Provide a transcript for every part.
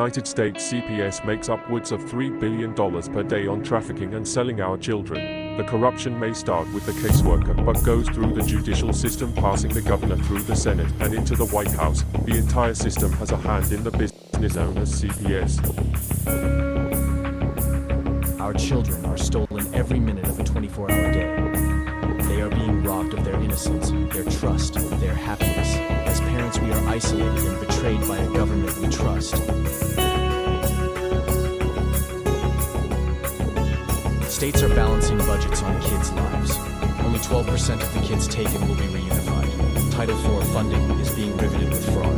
United States, CPS makes upwards of $3 billion per day on trafficking and selling our children. The corruption may start with the caseworker, but goes through the judicial system, passing the governor through the Senate and into the White House. The entire system has a hand in the business known as CPS. Our children are stolen every minute of a 24-hour day. They are being robbed of their innocence, their trust, their happiness. As parents, we are isolated and betrayed by a government we trust. States are balancing budgets on kids' lives. Only 12% of the kids taken will be reunified. Title IV funding is being riveted with fraud.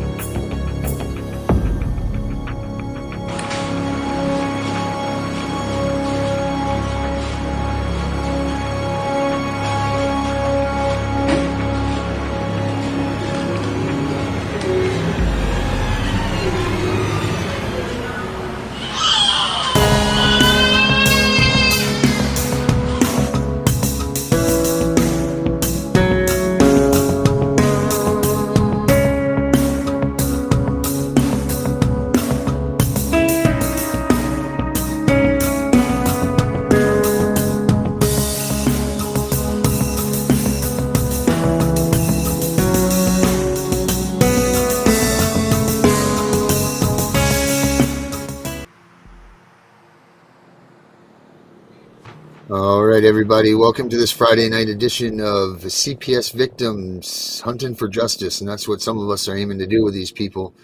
All right, everybody, welcome to this Friday night edition of CPS Victims Hunting for Justice, and that's what some of us are aiming to do with these people.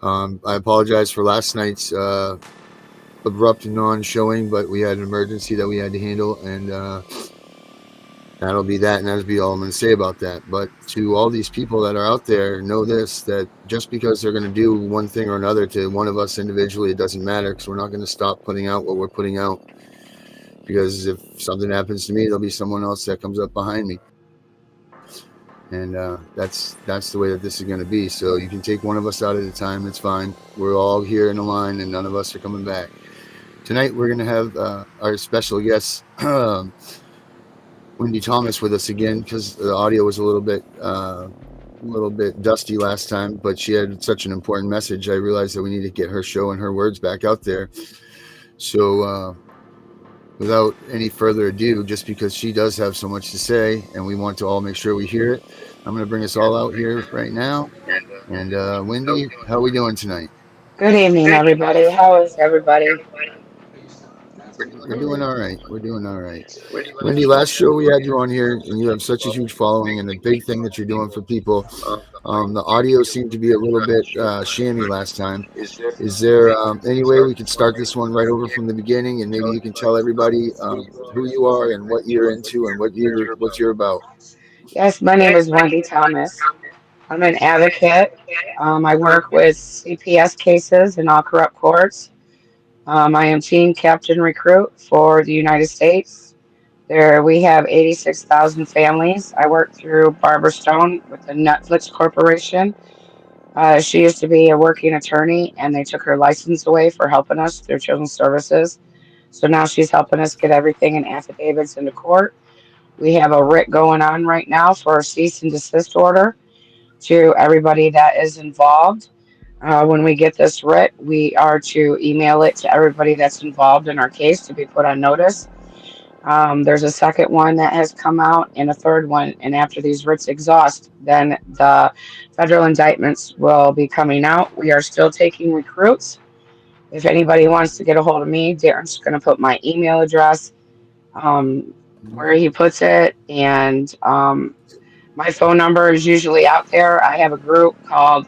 I apologize for last night's abrupt non-showing, but we had an emergency that we had to handle, and that'll be that, and that'll be all I'm going to say about that. But to all these people that are out there, know this, that just because they're going to do one thing or another to one of us individually, it doesn't matter, because we're not going to stop putting out what we're putting out. Because if something happens to me, there'll be someone else that comes up behind me. And that's the way that this is going to be. So you can take one of us out at a time. It's fine. We're all here in a line, and none of us are coming back. Tonight, we're going to have our special guest, Wendy Thomas, with us again, because the audio was a little bit dusty last time, but she had such an important message. I realized that we need to get her show and her words back out there. So without any further ado, just because she does have so much to say and we want to all make sure we hear it, I'm going to bring us all out here right now. And Wendy, how are we doing tonight? Good evening, everybody. How is everybody? We're doing all right. We're doing all right. Wendy, last show we had you on here, and you have such a huge following, and the big thing that you're doing for people. The audio seemed to be a little bit shammy last time. Is there any way we could start this one right over from the beginning, and maybe you can tell everybody who you are and what you're into and what you're about? Yes, my name is Wendy Thomas. I'm an advocate. I work with CPS cases in all corrupt courts. I am team captain recruit for the United States. There we have 86,000 families. I work through Barbara Stone with the Netflix Corporation. She used to be a working attorney, and they took her license away for helping us through Children's Services. So now she's helping us get everything in affidavits into court. We have a writ going on right now for a cease and desist order to everybody that is involved. When we get this writ, we are to email it to everybody that's involved in our case to be put on notice. There's a second one that has come out and a third one. And after these writs exhaust, then the federal indictments will be coming out. We are still taking recruits. If anybody wants to get a hold of me, Darren's going to put my email address where he puts it. And my phone number is usually out there. I have a group called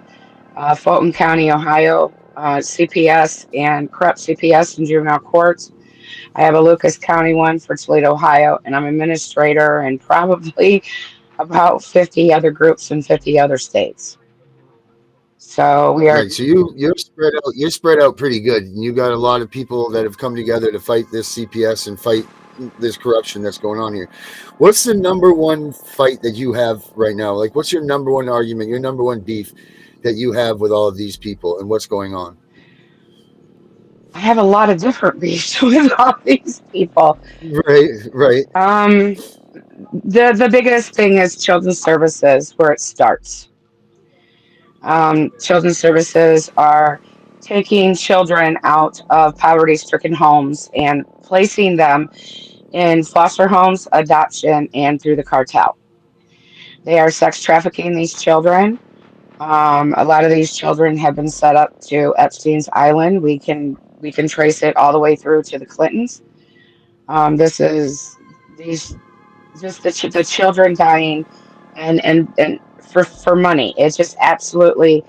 Fulton County, Ohio, CPS and corrupt CPS and juvenile courts. I have a Lucas County one for Toledo, Ohio, and I'm administrator and probably about 50 other groups in 50 other states. So we are. Right, so you're spread out pretty good. You got a lot of people that have come together to fight this CPS and fight this corruption that's going on here. What's the number one fight that you have right now? Like, what's your number one argument, your number one beef that you have with all of these people and what's going on? I have a lot of different beefs with all these people. Right. The biggest thing is Children's Services, where it starts. Children's Services are taking children out of poverty-stricken homes and placing them in foster homes, adoption, and through the cartel. They are sex trafficking these children. A lot of these children have been set up to Epstein's Island. We can trace it all the way through to the Clintons. This is these just the children dying, and for money. It just absolutely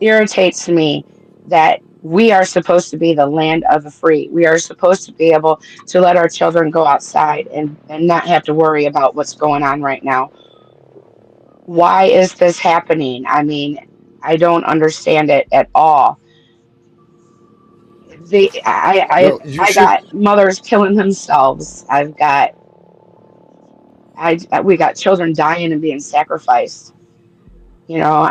irritates me that we are supposed to be the land of the free. We are supposed to be able to let our children go outside and not have to worry about what's going on right now. Why is this happening? I mean, I don't understand it at all. No, you I should. got mothers killing themselves. We got children dying and being sacrificed. You know,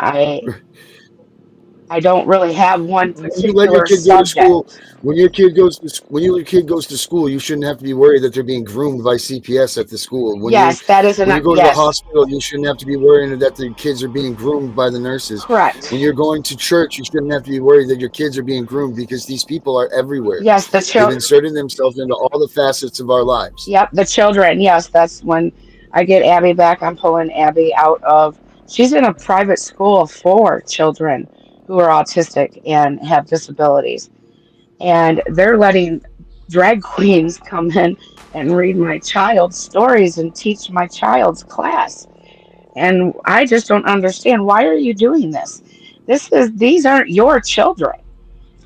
I don't really have one When you let your particular kid go to school, subject. when your kid goes to school, you shouldn't have to be worried that they're being groomed by CPS at the school. Yes, that is When an you go to the yes, hospital, you shouldn't have to be worrying that the kids are being groomed by the nurses. correct. When you're going to church, you shouldn't have to be worried that your kids are being groomed because these people are everywhere. Yes, They've inserted themselves into all the facets of our lives. yep, the children. Yes, that's when I get Abby back. I'm pulling Abby out of. She's in a private school for children who are autistic and have disabilities, and they're letting drag queens come in and read my child's stories and teach my child's class. And I just don't understand, why are you doing this? These aren't your children,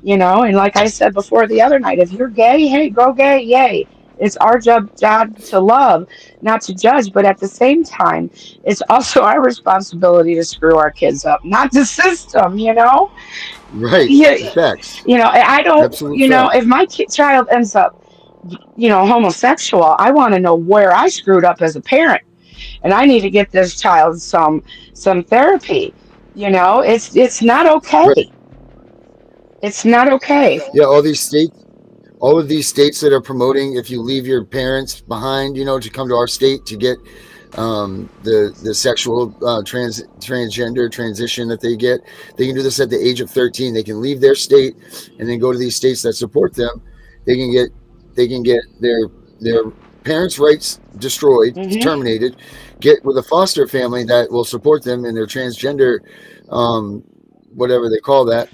and like I said before the other night, if you're gay, hey, go gay, yay. It's our job to love, not to judge, but at the same time, it's also our responsibility to screw our kids up, not the system. Right. Yeah, Facts. I don't, Absolute facts. if my child ends up, homosexual, I want to know where I screwed up as a parent, and I need to get this child some therapy. It's not Right. okay. It's not okay. Yeah, all of these states that are promoting if you leave your parents behind, to come to our state to get the sexual transgender transition that they can do this at the age of 13. They can leave their state and then go to these states that support them. They can get their parents' rights destroyed, Hmm. terminated, get with a foster family that will support them in their transgender, um, whatever they call that.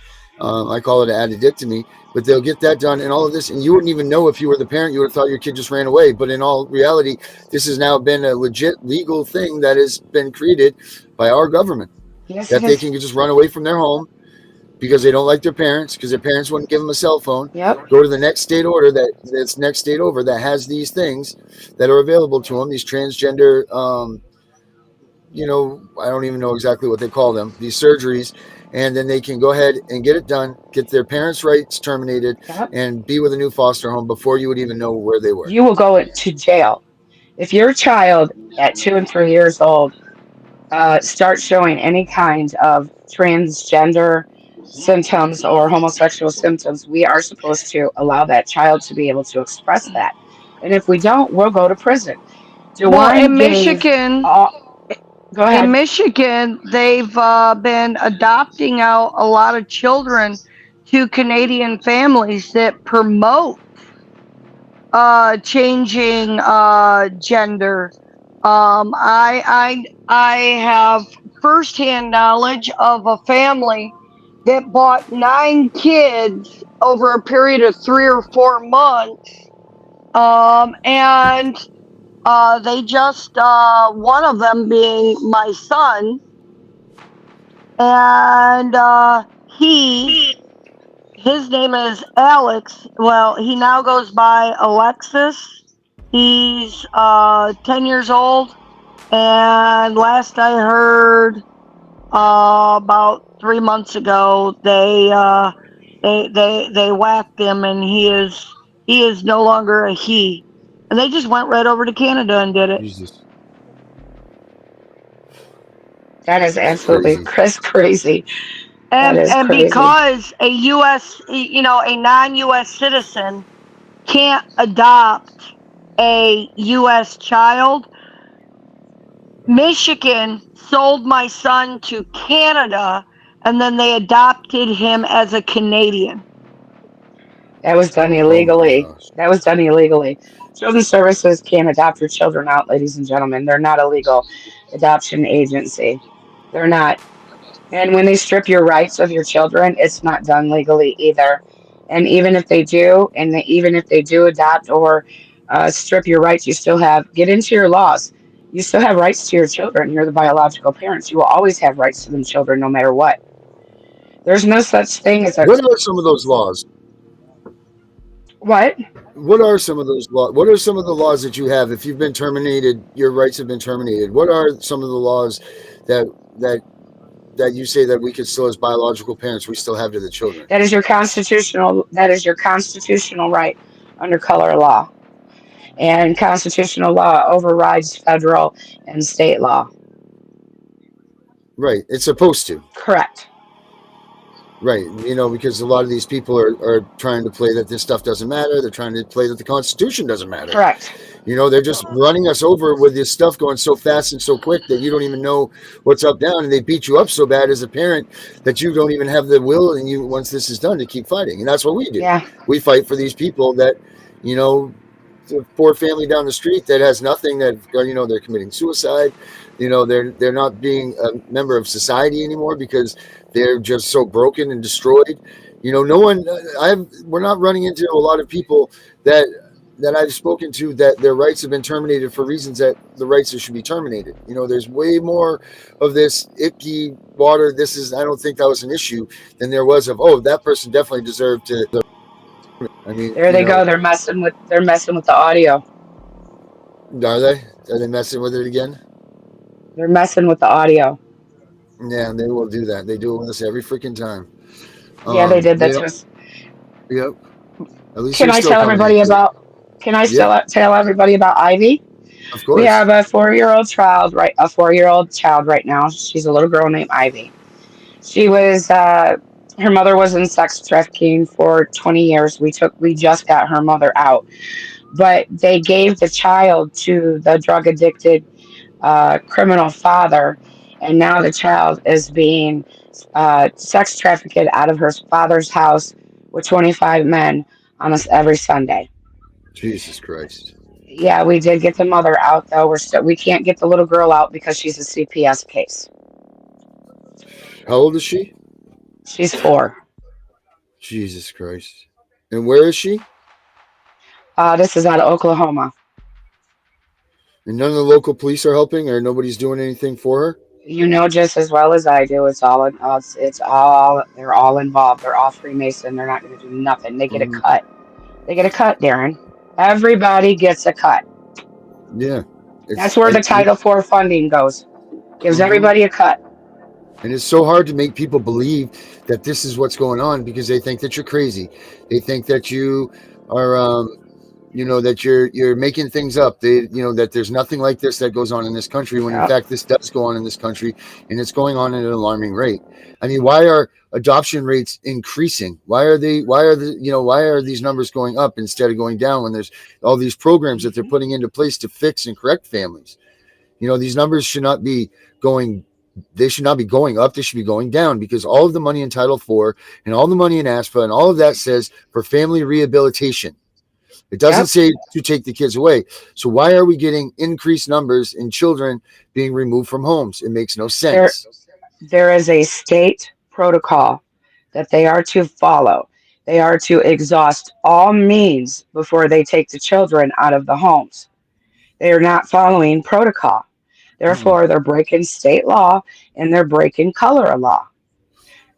I call it an addictomy, but they'll get that done and all of this. And you wouldn't even know if you were the parent. You would have thought your kid just ran away. But in all reality, this has now been a legit legal thing that has been created by our government, Yes, it that they is. can just run away from their home because they don't like their parents, because their parents wouldn't give them a cell phone. Yep. Go to the next state order that's next state over that has these things that are available to them, these transgender, I don't even know exactly what they call them, these surgeries, and then they can go ahead and get it done, get their parents' rights terminated, Yep. and be with a new foster home before you would even know where they were. You will go to jail if your child at 2 and 3 years old starts showing any kind of transgender symptoms or homosexual symptoms. We are supposed to allow that child to be able to express that, and if we don't, we'll go to prison. Well, DeWine in gave Michigan, all. Go in ahead. Michigan, they've been adopting out a lot of children to Canadian families that promote changing gender. I have firsthand knowledge of a family that bought 9 kids over a period of 3 or 4 months, and they just one of them being my son, and he his name is Alex. Well, he now goes by Alexis. He's 10 years old, and last I heard, about 3 months ago, they whacked him, and he is no longer a he. And they just went right over to Canada and did it. Jesus, That is it's absolutely crazy. crazy. That And is and crazy. because a non-U.S. citizen can't adopt a U.S. child, Michigan sold my son to Canada and then they adopted him as a Canadian. That was done Oh my illegally. gosh. That was done illegally. Children's Services can't adopt your children out, ladies and gentlemen. They're not a legal adoption agency. They're not. And when they strip your rights of your children, it's not done legally either. And even if they do, even if they do adopt or strip your rights, you still have, get into your laws. You still have rights to your children. You're the biological parents. You will always have rights to them children no matter what. There's no such thing as a What are some of those laws? what? What are some of those laws? What are some of the laws that you have? If you've been terminated, your rights have been terminated. What are some of the laws that that that you say that we could still, as biological parents, we still have to the children? That is your constitutional right under color law. And constitutional law overrides federal and state law. Right. It's supposed to. Correct. Right. Because a lot of these people are trying to play that this stuff doesn't matter. They're trying to play that the Constitution doesn't matter. Correct. They're just running us over with this stuff going so fast and so quick that you don't even know what's up, down, and they beat you up so bad as a parent that you don't even have the will, and you, once this is done, to keep fighting. And that's what we do. Yeah. We fight for these people that, the poor family down the street that has nothing, that, they're committing suicide. They're not being a member of society anymore because they're just so broken and destroyed. No one, we're not running into a lot of people that I've spoken to that their rights have been terminated for reasons that the rights should be terminated. There's way more of this icky water. I don't think that was an issue than there was of, oh, that person definitely deserved to. I mean, There they go. They're messing with the audio. Are they? Are they messing with it again? They're messing with the audio. Yeah, they will do that. They do it with us every freaking time. Yeah, they did that to us. Yep. At least Can I tell everybody about? Can I still tell everybody about Ivy? Of course. We have a 4-year-old child, right? A 4-year-old child right now. She's a little girl named Ivy. She was. Her mother was in sex trafficking for 20 years. We just got her mother out, but they gave the child to the drug addicted criminal father, and now the child is being sex trafficked out of her father's house with 25 men on us every Sunday. Jesus Christ. Yeah, we did get the mother out though. We can't get the little girl out because she's a CPS case. How old is she? She's 4. Jesus Christ. And where is she? This is out of Oklahoma. And none of the local police are helping, or nobody's doing anything for her? You know just as well as I do. It's all. They're all involved. They're all Freemason. They're not going to do nothing. They get a cut. They get a cut, Darren. Everybody gets a cut. Yeah. That's where the Title IV funding goes. Gives everybody a cut. And it's so hard to make people believe that this is what's going on because they think that you're crazy. They think that you are, that you're making things up. That there's nothing like this that goes on in this country when in fact this does go on in this country, and it's going on at an alarming rate. I mean, why are adoption rates increasing? Why are these numbers going up instead of going down when there's all these programs that they're putting into place to fix and correct families? These numbers should not be going. They should not be going up. They should be going down because all of the money in Title IV and all the money in ASPA and all of that says for family rehabilitation. It doesn't say to take the kids away. So why are we getting increased numbers in children being removed from homes? It makes no sense. There is a state protocol that they are to follow. They are to exhaust all means before they take the children out of the homes. They are not following protocol. Therefore, they're breaking state law and they're breaking color law.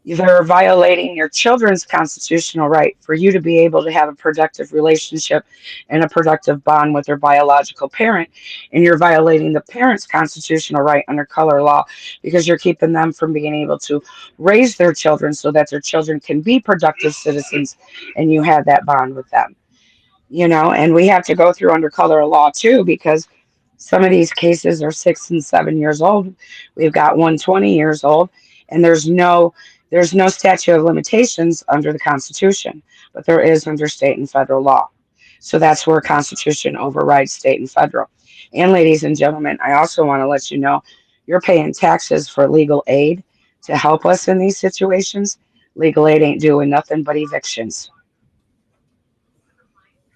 They're violating your children's constitutional right for you to be able to have a productive relationship and a productive bond with their biological parent. And you're violating the parent's constitutional right under color law because you're keeping them from being able to raise their children so that their children can be productive citizens and you have that bond with them. And we have to go through under color law too because some of these cases are 6 and 7 years old. We've got one 20 years old, and there's no statute of limitations under the Constitution, but there is under state and federal law. So that's where Constitution overrides state and federal. And ladies and gentlemen, I also want to let you know you're paying taxes for legal aid to help us in these situations, legal aid ain't doing nothing but evictions.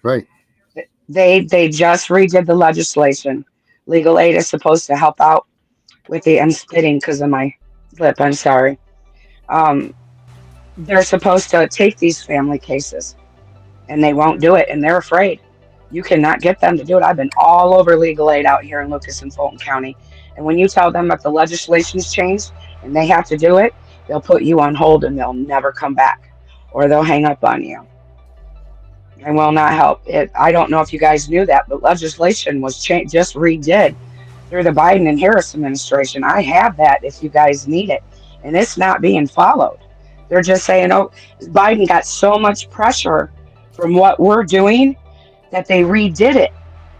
Right. They just redid the legislation. Legal aid is supposed to help out with the I'm spitting because of my lip. I'm sorry. Um, they're supposed to take these family cases, and they won't do it, and they're afraid. You cannot get them to do it. I've been all over legal aid out here in Lucas and Fulton County, and when you tell them that the legislation's changed and they have to do it, they'll put you on hold and they'll never come back, or they'll hang up on you and will not help. I don't know if you guys knew that, but legislation was just redid through the Biden and Harris administration. I have that if you guys need it, and it's not being followed. They're just saying, oh, Biden got so much pressure from what we're doing that they redid it.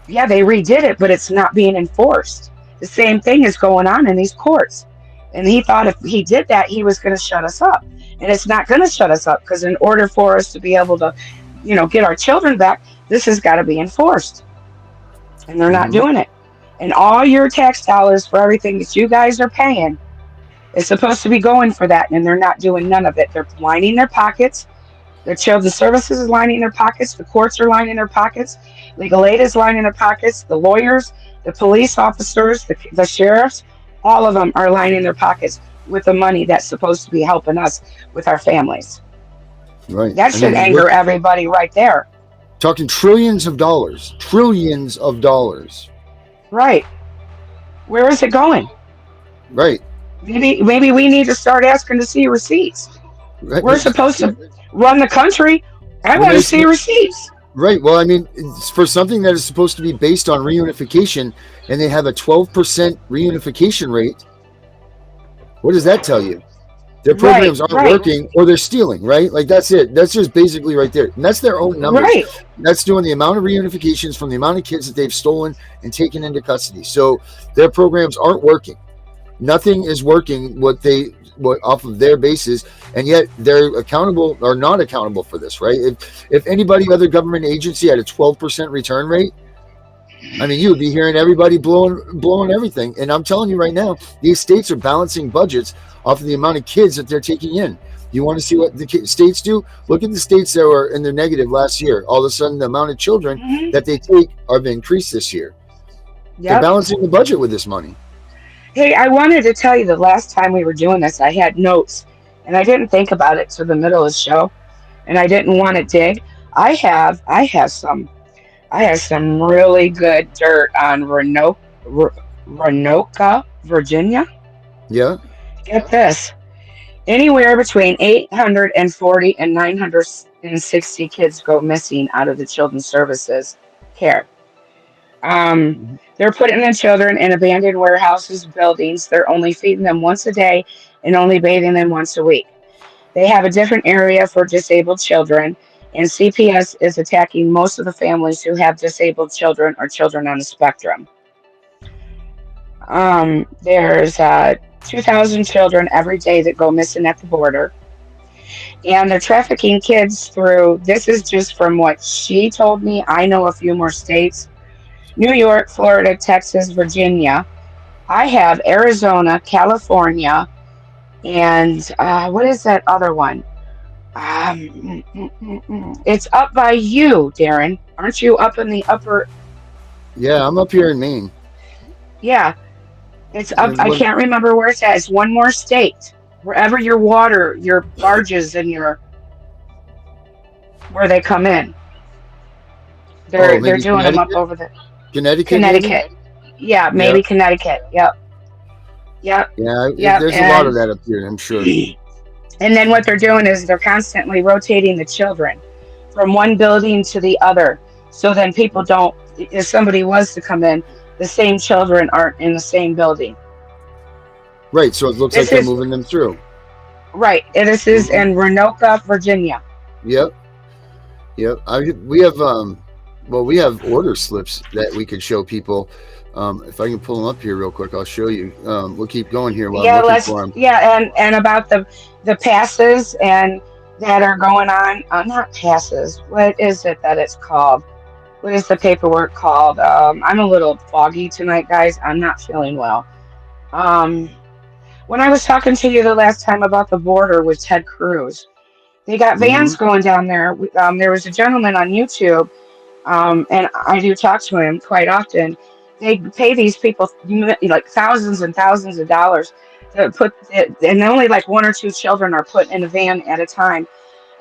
Yeah, they redid it, but it's not being enforced. The same thing is going on in these courts. And he thought if he did that, he was going to shut us up. And it's not going to shut us up, because in order for us to be able to, get our children back, this has got to be enforced. And they're not doing it. And all your tax dollars for everything that you guys are paying is supposed to be going for that. And they're not doing none of it. They're lining their pockets. Their children's services is lining their pockets. The courts are lining their pockets. Legal aid is lining their pockets. The lawyers, the police officers, the sheriffs, all of them are lining their pockets with the money that's supposed to be helping us with our families. Right. That should anger everybody right there. Talking trillions of dollars. Trillions of dollars. Right. Where is it going? Right. Maybe we need to start asking to see receipts. Right. We're supposed to run the country. I want to see receipts. Right. Well, I mean, it's for something that is supposed to be based on reunification, and they have a 12% reunification rate. What does that tell you? Their programs aren't working, or they're stealing, right? Like, that's it. That's just basically right there. And that's their own numbers. Right. That's doing the amount of reunifications from the amount of kids that they've stolen and taken into custody. So their programs aren't working. Nothing is working what off of their basis, and yet they're accountable or not accountable for this, right? If anybody other government agency had a 12% return rate, I mean, you would be hearing everybody blowing everything. And I'm telling you right now, these states are balancing budgets off of the amount of kids that they're taking in. You want to see what the states do? Look at the states that were in the negative last year. All of a sudden, the amount of children that they take have increased this year. Yep. They're balancing the budget with this money. Hey, I wanted to tell you the last time we were doing this, I had notes, and I didn't think about it to the middle of the show, and I didn't want to dig. I have some really good dirt on Roanoke, Virginia. Yeah. Get this. Anywhere between 840 and 960 kids go missing out of the children's services care. They're putting the children in abandoned warehouses, buildings. They're only feeding them once a day and only bathing them once a week. They have a different area for disabled children, and CPS is attacking most of the families who have disabled children or children on the spectrum. There's 2,000 children every day that go missing at the border, and they're trafficking kids through, this is just from what she told me. I know a few more states: New York, Florida, Texas, Virginia. I have Arizona, California, and what is that other one? It's up by you, Darren. Aren't you up in the upper? Yeah, I'm up here in Maine. Yeah, it's up. I can't remember where it's at. It's one more state. Wherever your water, your barges, and where they come in. They're doing them up over there. Connecticut. Maybe? Yeah, maybe Connecticut. Yep. Yeah, there's a lot of that up here, I'm sure. And then what they're doing is they're constantly rotating the children from one building to the other. So then people don't, if somebody was to come in, the same children aren't in the same building. Right, so it looks like they're moving them through. Right, and this is in Roanoke, Virginia. Yep. We have order slips that we could show people. If I can pull them up here real quick, I'll show you. We'll keep going here while I'm looking for them. Yeah, and about the passes and that are going on. Not passes. What is it that it's called? What is the paperwork called? I'm a little foggy tonight, guys. I'm not feeling well. When I was talking to you the last time about the border with Ted Cruz, they got Mm-hmm. vans going down there. There was a gentleman on YouTube, and I do talk to him quite often. They pay these people like thousands and thousands of dollars to put, and only like one or two children are put in a van at a time.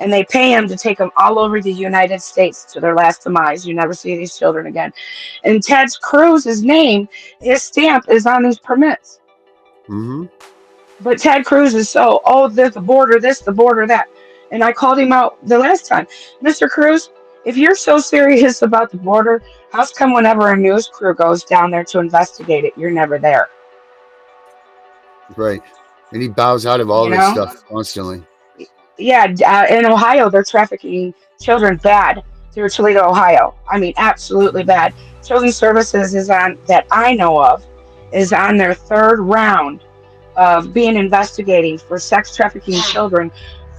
And they pay them to take them all over the United States to their last demise. You never see these children again. And Ted Cruz's name, his stamp is on these permits. Mm-hmm. But Ted Cruz is so, oh, there's the border, this, the border, that. And I called him out the last time. Mr. Cruz, if you're so serious about the border, how's come whenever a news crew goes down there to investigate it, you're never there? Right. And he bows out of all You this know? stuff constantly. Yeah, in Ohio, they're trafficking children bad through Toledo, Ohio. I mean, absolutely bad. Children's Services is on, that I know of, is on their third round of being investigating for sex trafficking children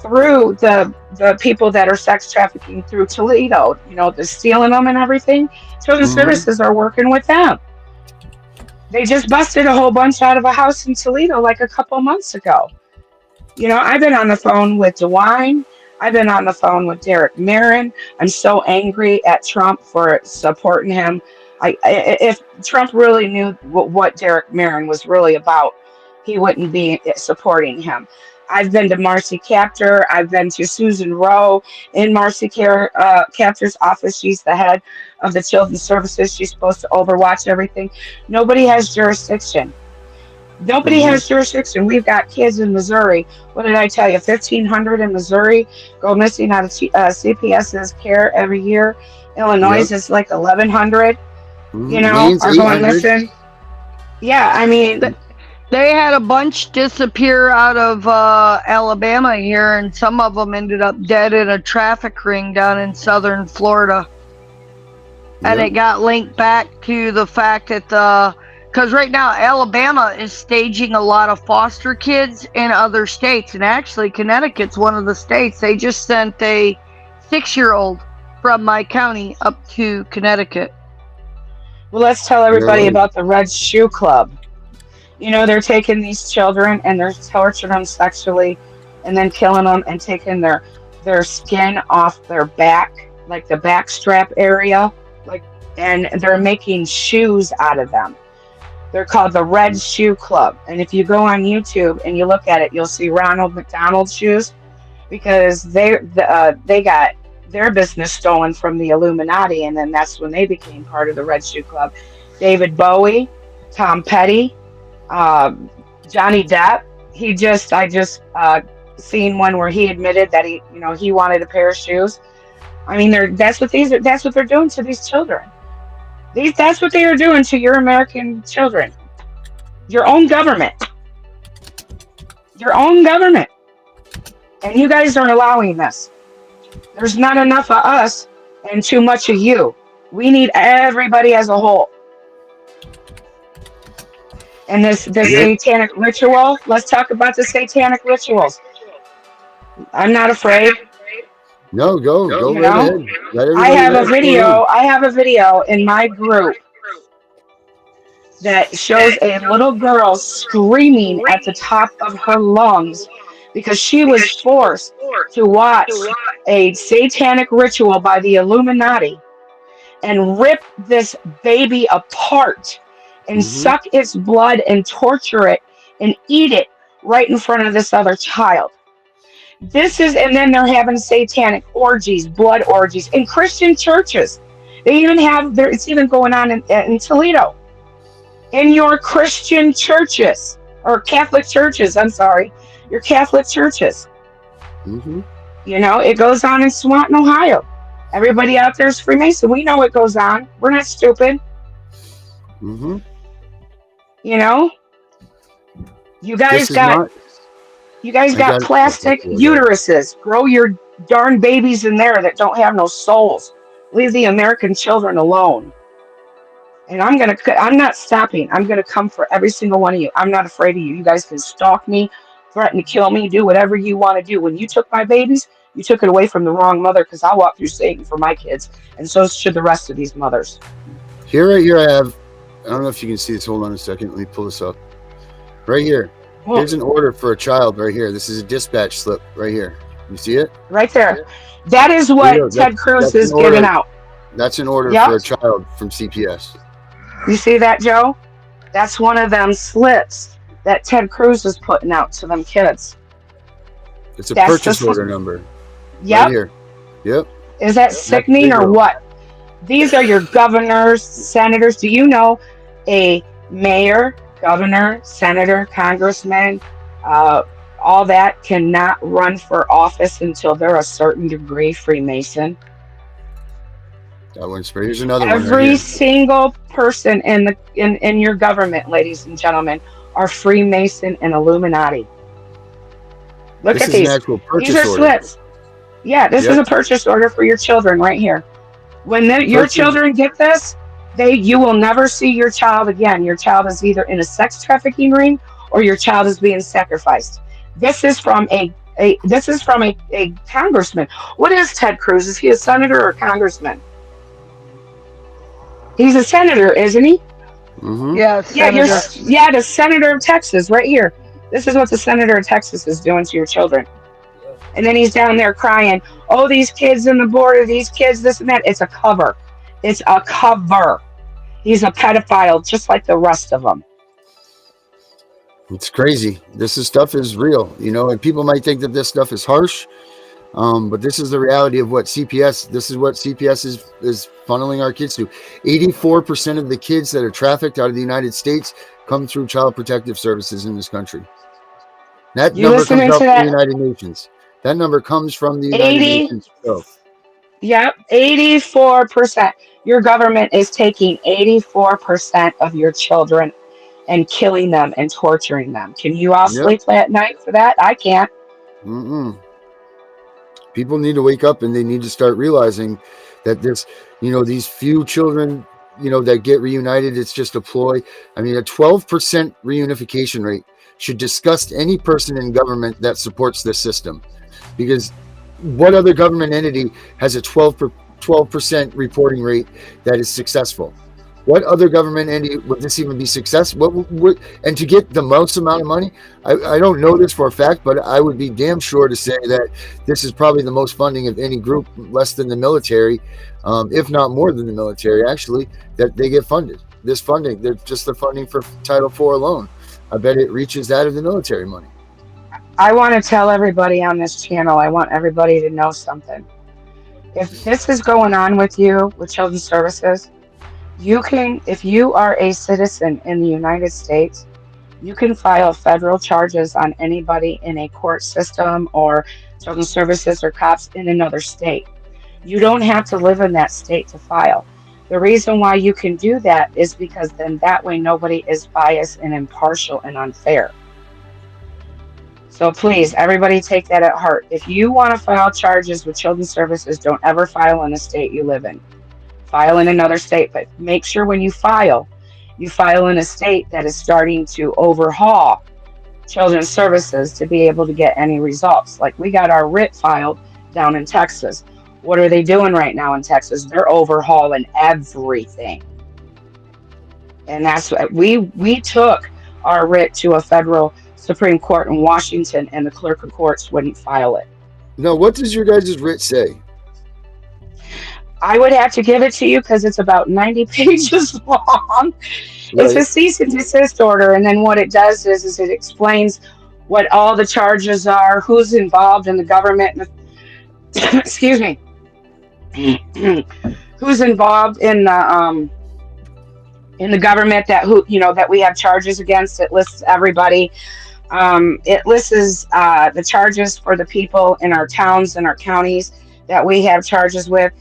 through the people that are sex trafficking through Toledo, you know, the stealing them and everything. Children's Mm-hmm. Services are working with them. They just busted a whole bunch out of a house in Toledo like a couple months ago. You know, I've been on the phone with DeWine. I've been on the phone with Derek Marin. I'm so angry at Trump for supporting him. If Trump really knew what Derek Marin was really about, he wouldn't be supporting him. I've been to Marcy Captor. I've been to Susan Rowe in Marcy Captor's office. She's the head of the Children's Services. She's supposed to overwatch everything. Nobody has jurisdiction. Nobody Mm-hmm. has jurisdiction. We've got kids in Missouri. What did I tell you? 1,500 in Missouri go missing out of CPS's care every year. Illinois Yep. is like 1,100. Mm-hmm. You know, Maine's are going 800. missing. Yeah, I mean, They had a bunch disappear out of Alabama here, and some of them ended up dead in a traffic ring down in southern Florida. And Yep. it got linked back to the fact that because right now Alabama is staging a lot of foster kids in other states, and actually Connecticut's one of the states. They just sent a 6-year-old from my county up to Connecticut. well, let's tell everybody Really? about the Red Shoe Club. You know, they're taking these children and they're torturing them sexually and then killing them and taking their skin off their back, like the back strap area, like, and they're making shoes out of them. They're called the Red Shoe Club. And if you go on YouTube and you look at it, you'll see Ronald McDonald shoes, because they got their business stolen from the Illuminati, and then that's when they became part of the Red Shoe Club. David Bowie, Tom Petty, Johnny Depp. I just seen one where he admitted that he wanted a pair of shoes. I mean, that's what they're doing to these children. That's what they are doing to your American children. Your own government. Your own government. And you guys are allowing this. There's not enough of us and too much of you. We need everybody as a whole. And this satanic ritual, let's talk about the satanic rituals. I'm not afraid. No, go You right know? ahead. Let I everybody have know a what's going video. on. I have a video in my group that shows a little girl screaming at the top of her lungs because she was forced to watch a satanic ritual by the Illuminati and rip this baby apart and suck its blood and torture it and eat it right in front of this other child. And then they're having satanic orgies, blood orgies in Christian churches. They even it's even going on in Toledo. In your Christian churches, or Catholic churches, I'm sorry, your Catholic churches. Mm-hmm. You know, it goes on in Swanton, Ohio. Everybody out there is Freemason. We know what goes on. We're not stupid. Mm-hmm. You know? You guys got plastic uteruses. Grow your darn babies in there that don't have no souls. Leave the American children alone. And I'm not stopping. I'm gonna come for every single one of you. I'm not afraid of you. You guys can stalk me, threaten to kill me, do whatever you want to do. When you took my babies, you took it away from the wrong mother, because I walked through Satan for my kids, and so should the rest of these mothers. Right here I have, I don't know if you can see this. Hold on a second. Let me pull this up. Right here. Here's an order for a child right here. This is a dispatch slip right here. You see it? Right there. That is what Ted Cruz is giving out. That's an order Yep. for a child from CPS. You see that, Joe? That's one of them slips that Ted Cruz is putting out to them kids. It's a purchase order number. Yep. Right here. Yep. Is that sickening or what? These are your governors, senators. Do you know a mayor, governor, senator, congressman, all that cannot run for office until they're a certain degree Freemason? That one's for. Here's another one. Every single person in your government, ladies and gentlemen, are Freemason and Illuminati. Look at these. These are slips. Yeah, this is a purchase order for your children right here. When your children get this, you will never see your child again. Your child is either in a sex trafficking ring or your child is being sacrificed. This is from a congressman. What is Ted Cruz? Is he a senator or a congressman? He's a senator, isn't he? Mm-hmm. Yeah, the senator of Texas, right here. This is what the senator of Texas is doing to your children. And then he's down there crying, oh, these kids in the border, these kids, this and that. It's a cover. It's a cover. He's a pedophile, just like the rest of them. It's crazy. Stuff is real, and people might think that this stuff is harsh, but this is the reality of what CPS, this is what CPS is funneling our kids to. 84% of the kids that are trafficked out of the United States come through Child Protective Services in this country. That number comes out from the United Nations. That number comes from the United Nations. Yep, 84%. Your government is taking 84% of your children and killing them and torturing them. Can you all sleep at night for that? I can't. People need to wake up and they need to start realizing that these few children, that get reunited, it's just a ploy. I mean, a 12% reunification rate should disgust any person in government that supports this system. Because what other government entity has a 12% reporting rate that is successful? What other government entity would this even be successful? And to get the most amount of money, I don't know this for a fact, but I would be damn sure to say that this is probably the most funding of any group, less than the military, if not more than the military, actually, that they get funded. This funding, the funding for Title IV alone, I bet it reaches that of the military money. I want to tell everybody on this channel, I want everybody to know something. If this is going on with you, with Children's Services, if you are a citizen in the United States, you can file federal charges on anybody in a court system or Children's Services or cops in another state. You don't have to live in that state to file. The reason why you can do that is because then that way nobody is biased and impartial and unfair. So please, everybody take that at heart. If you want to file charges with Children's Services, don't ever file in the state you live in. File in another state, but make sure when you file in a state that is starting to overhaul Children's Services to be able to get any results. Like we got our writ filed down in Texas. What are they doing right now in Texas? They're overhauling everything. And that's what we took our writ to a federal Supreme Court in Washington, and the clerk of courts wouldn't file it. No, what does your guys' writ say? I would have to give it to you because it's about 90 pages long. Right. It's a cease and desist order, and then what it does is it explains what all the charges are, who's involved in the government. Excuse me. Who's involved in the government that we have charges against. It lists everybody. It lists the charges for the people in our towns and our counties that we have charges with.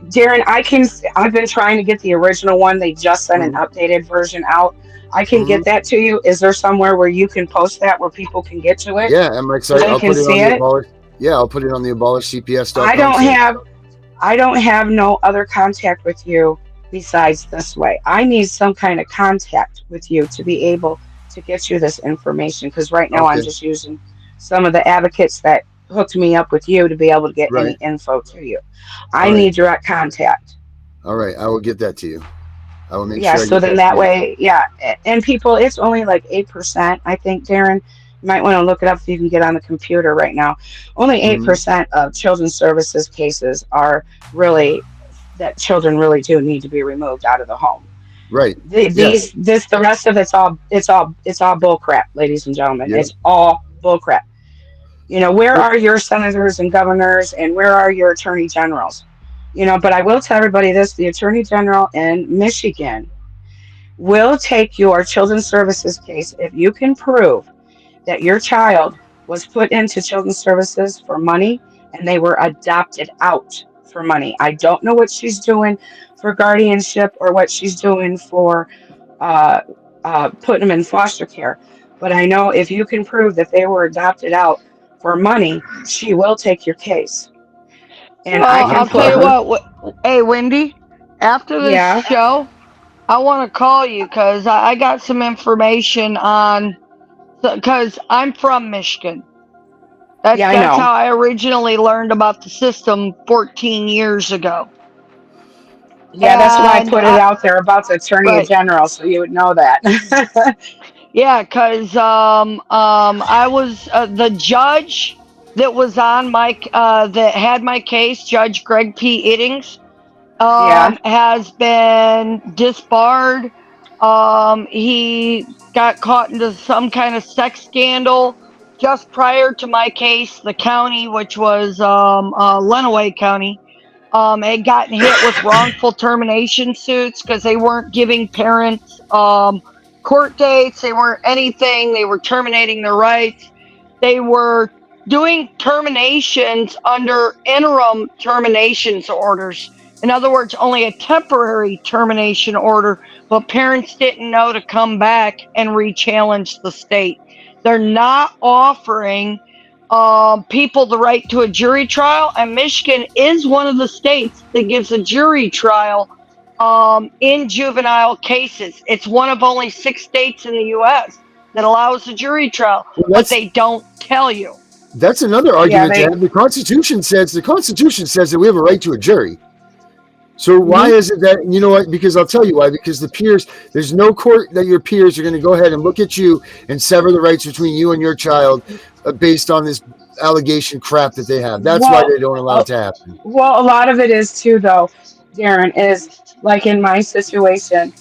Darren, I've been trying to get the original one. They just sent an updated version out. I can get that to you. Is there somewhere where you can post that where people can get to it? Yeah, I'm excited. I'll put it on the AbolishCPS.com. I don't have no other contact with you besides this way. I need some kind of contact with you to be able to get you this information, because right now I'm just using some of the advocates that hooked me up with you to be able to get any info to you. I need direct contact. All right, I will get that to you. I will make Yeah, sure I so get then that that to you. way, yeah. And people, it's only like 8%, I think, Darren. You might want to look it up if you can get on the computer right now. Only Hmm. 8% of children's services cases are really that children really do need to be removed out of the home. Right. Yeah. The rest of it's all bull crap, ladies and gentlemen. Yep. It's all bull crap. Where are your senators and governors and where are your attorney generals? But I will tell everybody this, the attorney general in Michigan will take your children's services case if you can prove that your child was put into children's services for money and they were adopted out for money. I don't know what she's doing for guardianship or what she's doing for uh, putting them in foster care, but I know if you can prove that they were adopted out for money, she will take your case. And I Well, can I'll That's tell you prove, clever. what. Hey, Wendy, after this yeah, show, I want to call you because I got some information on. Because I'm from Michigan. That's yeah, I that's know. how I originally learned about the system 14 years ago. Yeah, that's why I And put it out there about the attorney right, general, so you would know that. yeah, because I was the judge that was on that had my case, Judge Greg P. Iddings, Yeah, has been disbarred. He got caught into some kind of sex scandal just prior to my case. The county, which was Lenawee County, had gotten hit with wrongful termination suits because they weren't giving parents court dates. They weren't anything. They were terminating their rights. They were doing terminations under interim terminations orders. In other words, only a temporary termination order, but parents didn't know to come back and re-challenge the state. They're not offering people the right to a jury trial, and Michigan is one of the states that gives a jury trial in juvenile cases. It's one of only 6 states in the U.S. that allows a jury trial, Well, but they don't tell you. that's another yeah, argument to they. have. The Constitution says that we have a right to a jury. So why Mhm. is it that, you know what? Because I'll tell you why. Because there's no court that your peers are going to go ahead and look at you and sever the rights between you and your child based on this allegation crap that they have. That's why Well, they don't allow uh, it to happen. well, a lot of it is too, though, Darren, is like in my situation,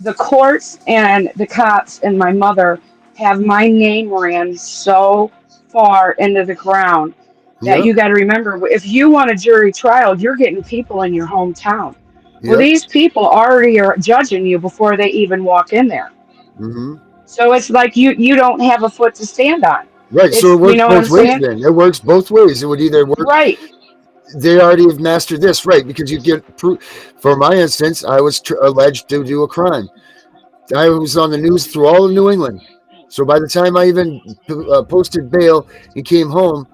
the courts and the cops and my mother have my name ran so far into the ground that Yep. you got to remember, if you want a jury trial, you're getting people in your hometown. Well, Yep. these people already are judging you before they even walk in there. Hmm. So it's like you don't have a foot to stand on. Right. So It's, it you works know what I'm both ways saying? then. It works both ways. It would either work, Right. they already have mastered this, right? Because you get proof. For my instance, I was alleged to do a crime. I was on the news through all of New England. So by the time I even posted bail and came home,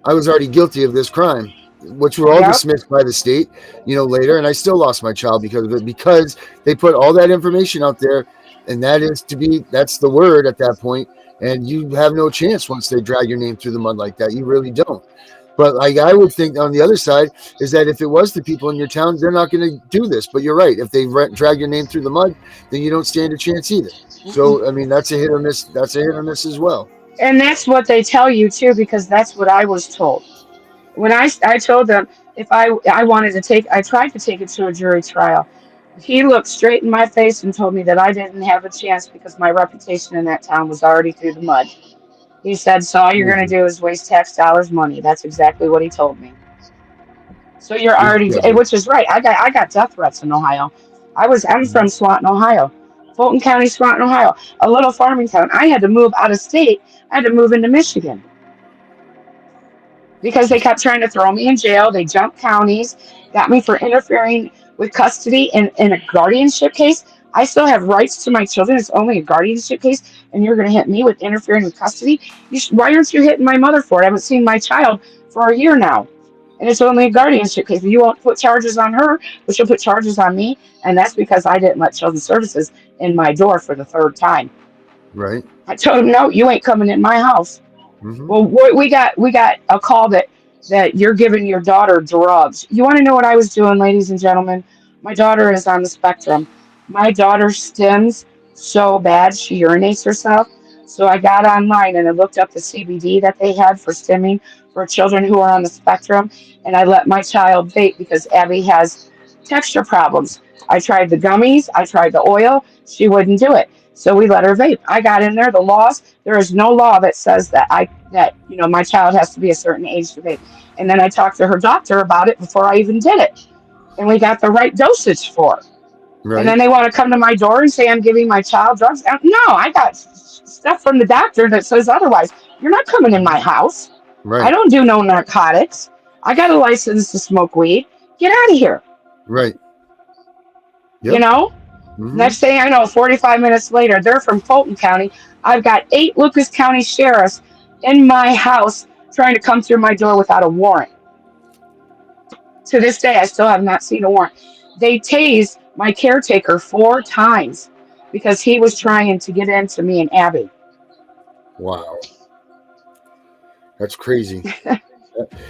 I was already guilty of this crime, which were all Yep. dismissed by the state, later. And I still lost my child because of it, because they put all that information out there. And that's the word at that point. And you have no chance once they drag your name through the mud like that. You really don't. But like I would think on the other side is that if it was the people in your town, they're not going to do this. But you're right. If they drag your name through the mud, then you don't stand a chance either. Mm-mm. So I mean, that's a hit or miss. That's a hit or miss as well. And that's what they tell you too, because that's what I was told. When I told them if I wanted to take, I tried to take it to a jury trial. He looked straight in my face and told me that I didn't have a chance because my reputation in that town was already through the mud. He said, "So all you're going to do is waste tax dollars money." That's exactly what he told me. So you're Good already, trouble. which is right. I got death threats in Ohio. I'm from Swanton, Ohio, Fulton County, Swanton, Ohio, a little farming town. I had to move out of state. I had to move into Michigan because they kept trying to throw me in jail. They jumped counties, got me for interfering with custody in a guardianship case. I still have rights to my children. It's only a guardianship case, and you're going to hit me with interfering with custody. Why aren't you hitting my mother for it? I haven't seen my child for a year now, and it's only a guardianship case. You won't put charges on her, but you'll put charges on me, and that's because I didn't let Children's Services in my door for the third time. Right. I told them, no, you ain't coming in my house. Mm-hmm. Well, we got a call that you're giving your daughter drugs. You want to know what I was doing, ladies and gentlemen? My daughter is on the spectrum. My daughter stims so bad she urinates herself. So I got online and I looked up the CBD that they had for stimming for children who are on the spectrum, and I let my child vape because Abby has texture problems. I tried the gummies, I tried the oil, she wouldn't do it. So we let her vape. I got in there. The laws, there is no law that says that my child has to be a certain age to vape. And then I talked to her doctor about it before I even did it, and we got the right dosage for her. And then Right. they want to come to my door and say I'm giving my child drugs. No, I got stuff from the doctor that says otherwise. You're not coming in my house. I Right. don't do no narcotics. I got a license to smoke weed. Get out of here. Right. You Yep. know? Mm-hmm. Next thing I know, 45 minutes later, they're from Fulton County. I've got 8 Lucas County sheriffs in my house trying to come through my door without a warrant. To this day, I still have not seen a warrant. They tased my caretaker 4 times because he was trying to get into me and Abby. Wow. That's crazy.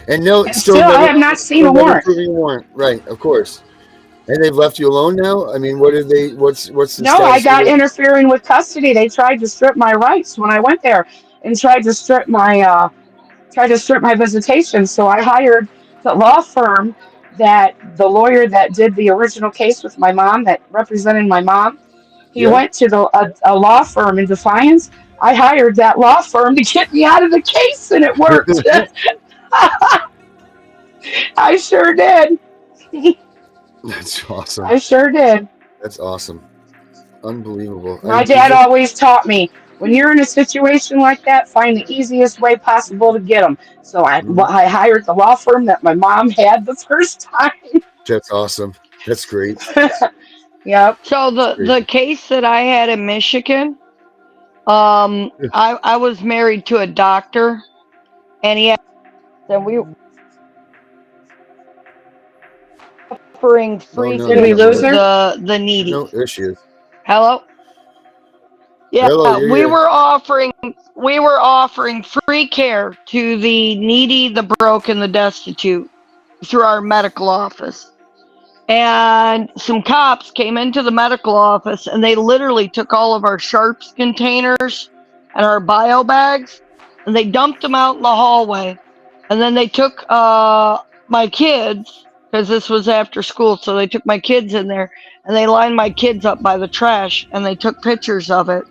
And no, And still still, I never, have not seen still a never warrant. proving a warrant. Right. Of course. And they've left you alone now. I mean, what are they? What's the No, I status of got it? interfering with custody. They tried to strip my rights when I went there and tried to strip my visitation. So I hired the law firm that the lawyer that did the original case with my mom that represented my mom. He Yeah. went to a law firm in Defiance. I hired that law firm to get me out of the case, and it worked. I sure did. That's awesome. I sure did. That's awesome. Unbelievable. My dad always taught me when you're in a situation like that, find the easiest way possible to get them. So Mhm. I hired the law firm that my mom had the first time. That's awesome. That's great. Yep. So That's the crazy. case that I had in Michigan, I was married to a doctor, and he had, and we were offering Oh free no, Did they we care don't lose to know. her? the needy. No, there she is. Hello. Yeah, Hello, you're here. we were offering free care to the needy, the broke, and the destitute through our medical office. And some cops came into the medical office and they literally took all of our sharps containers and our bio bags and they dumped them out in the hallway. And then they took my kids, because this was after school, so they took my kids in there and they lined my kids up by the trash and they took pictures of it.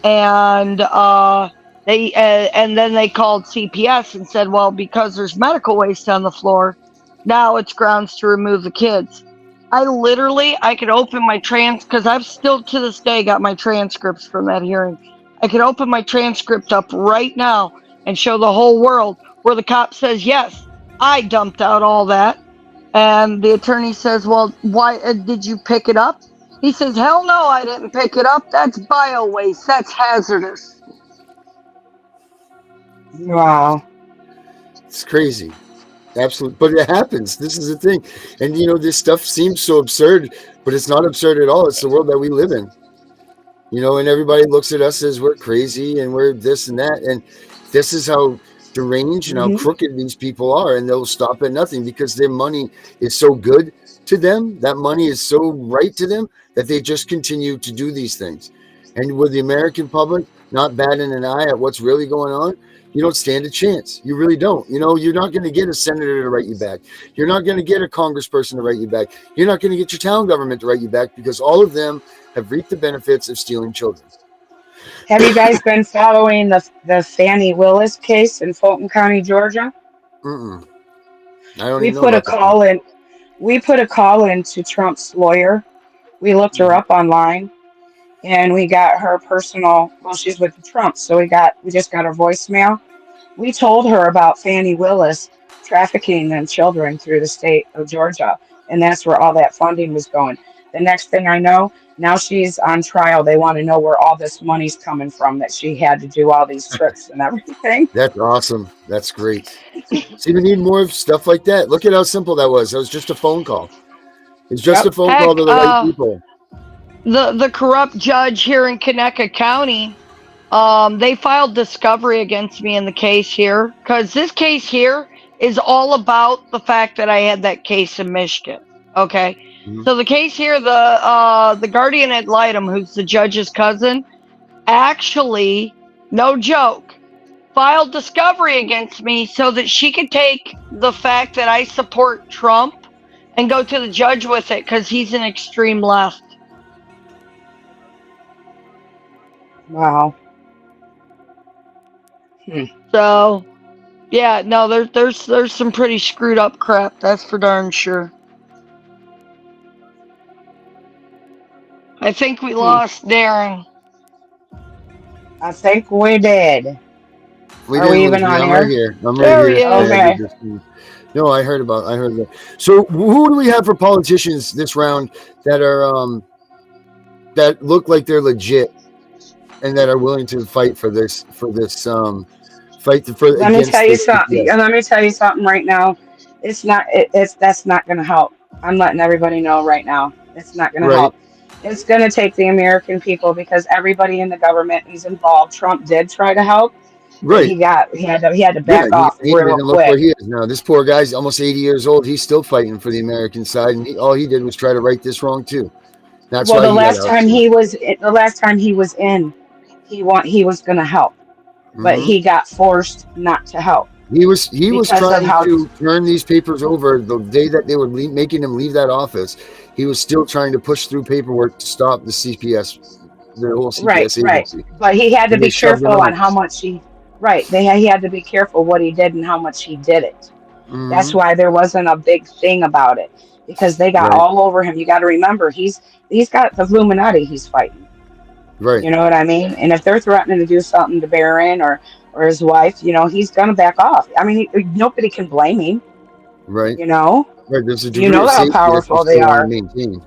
And and then they called CPS and said, well, because there's medical waste on the floor, now it's grounds to remove the kids. I could open my because I've still to this day got my transcripts from that hearing. I could open my transcript up right now and show the whole world where the cop says, yes, I dumped out all that. And the attorney says, well, why did you pick it up? He says, hell no, I didn't pick it up. That's bio waste. That's hazardous. Wow. It's crazy. Absolutely. But it happens. This is the thing. And this stuff seems so absurd, but it's not absurd at all. It's the world that we live in. And everybody looks at us as we're crazy and we're this and that. And this is how deranged and how Hmm. crooked these people are. And they'll stop at nothing because their money is so good to them. That money is so right to them that they just continue to do these things. And with the American public not batting an eye at what's really going on, you don't stand a chance. You really don't. You're not going to get a senator to write you back. You're not going to get a congressperson to write you back. You're not going to get your town government to write you back because all of them have reaped the benefits of stealing children. Have you guys been following the Fannie Willis case in Fulton County, Georgia? Mm-mm. I don't We even know put a about that one. call in. We put a call in to Trump's lawyer. We looked her Mhm. up online, and we got her personal. Well, she's with Trump, so we just got her voicemail. We told her about Fannie Willis trafficking them children through the state of Georgia, and that's where all that funding was going. The next thing I know, now she's on trial. They want to know where all this money's coming from that she had to do all these trips and everything. That's awesome. That's great. See, we need more of stuff like that. Look at how simple that was. That was just a phone call. It's just a Yep. phone call Heck, to the right people. the corrupt judge here in Conecuh County, they filed discovery against me in the case here because this case here is all about the fact that I had that case in Michigan. Okay, So the case here, the guardian ad litem, who's the judge's cousin, actually, no joke, filed discovery against me so that she could take the fact that I support Trump and go to the judge with it because he's an extreme left. Wow. So, yeah, no, there's some pretty screwed up crap. That's for darn sure. I think we lost Darren. I think we did. Are we even on I'm air? right here. I'm There right he here. is. Okay. No, I heard that. So who do we have for politicians this round that are that look like they're legit and that are willing to fight for this fight for Let me against tell you this something. CPS? Let me tell you something right now. It's that's not going to help. I'm letting everybody know right now. It's not going to help. It's going to take the American people because everybody in the government is involved. Trump did try to help. Right. He had to back off And real look where quick. he is now. This poor guy's almost 80 years old. He's still fighting for the American side, and all he did was try to right this wrong too. That's Well, why the last time he was in, he was going to help, but he got forced not to help. He was because of trying how- to turn these papers over the day that they were making him leave that office. He was still trying to push through paperwork to stop the CPS, the whole CPS agency. But he had to And be they shoved him careful on out. how much he had to be careful what he did and how much he did it. That's why there wasn't a big thing about it, because they got all over him. You got to remember, he's got the Illuminati he's fighting. Right. You know what I mean? And if they're threatening to do something to Barron or his wife, he's gonna back off. I mean, nobody can blame him. Right. Right. There's a You know degree of how safety that powerful you they still want are. to maintain.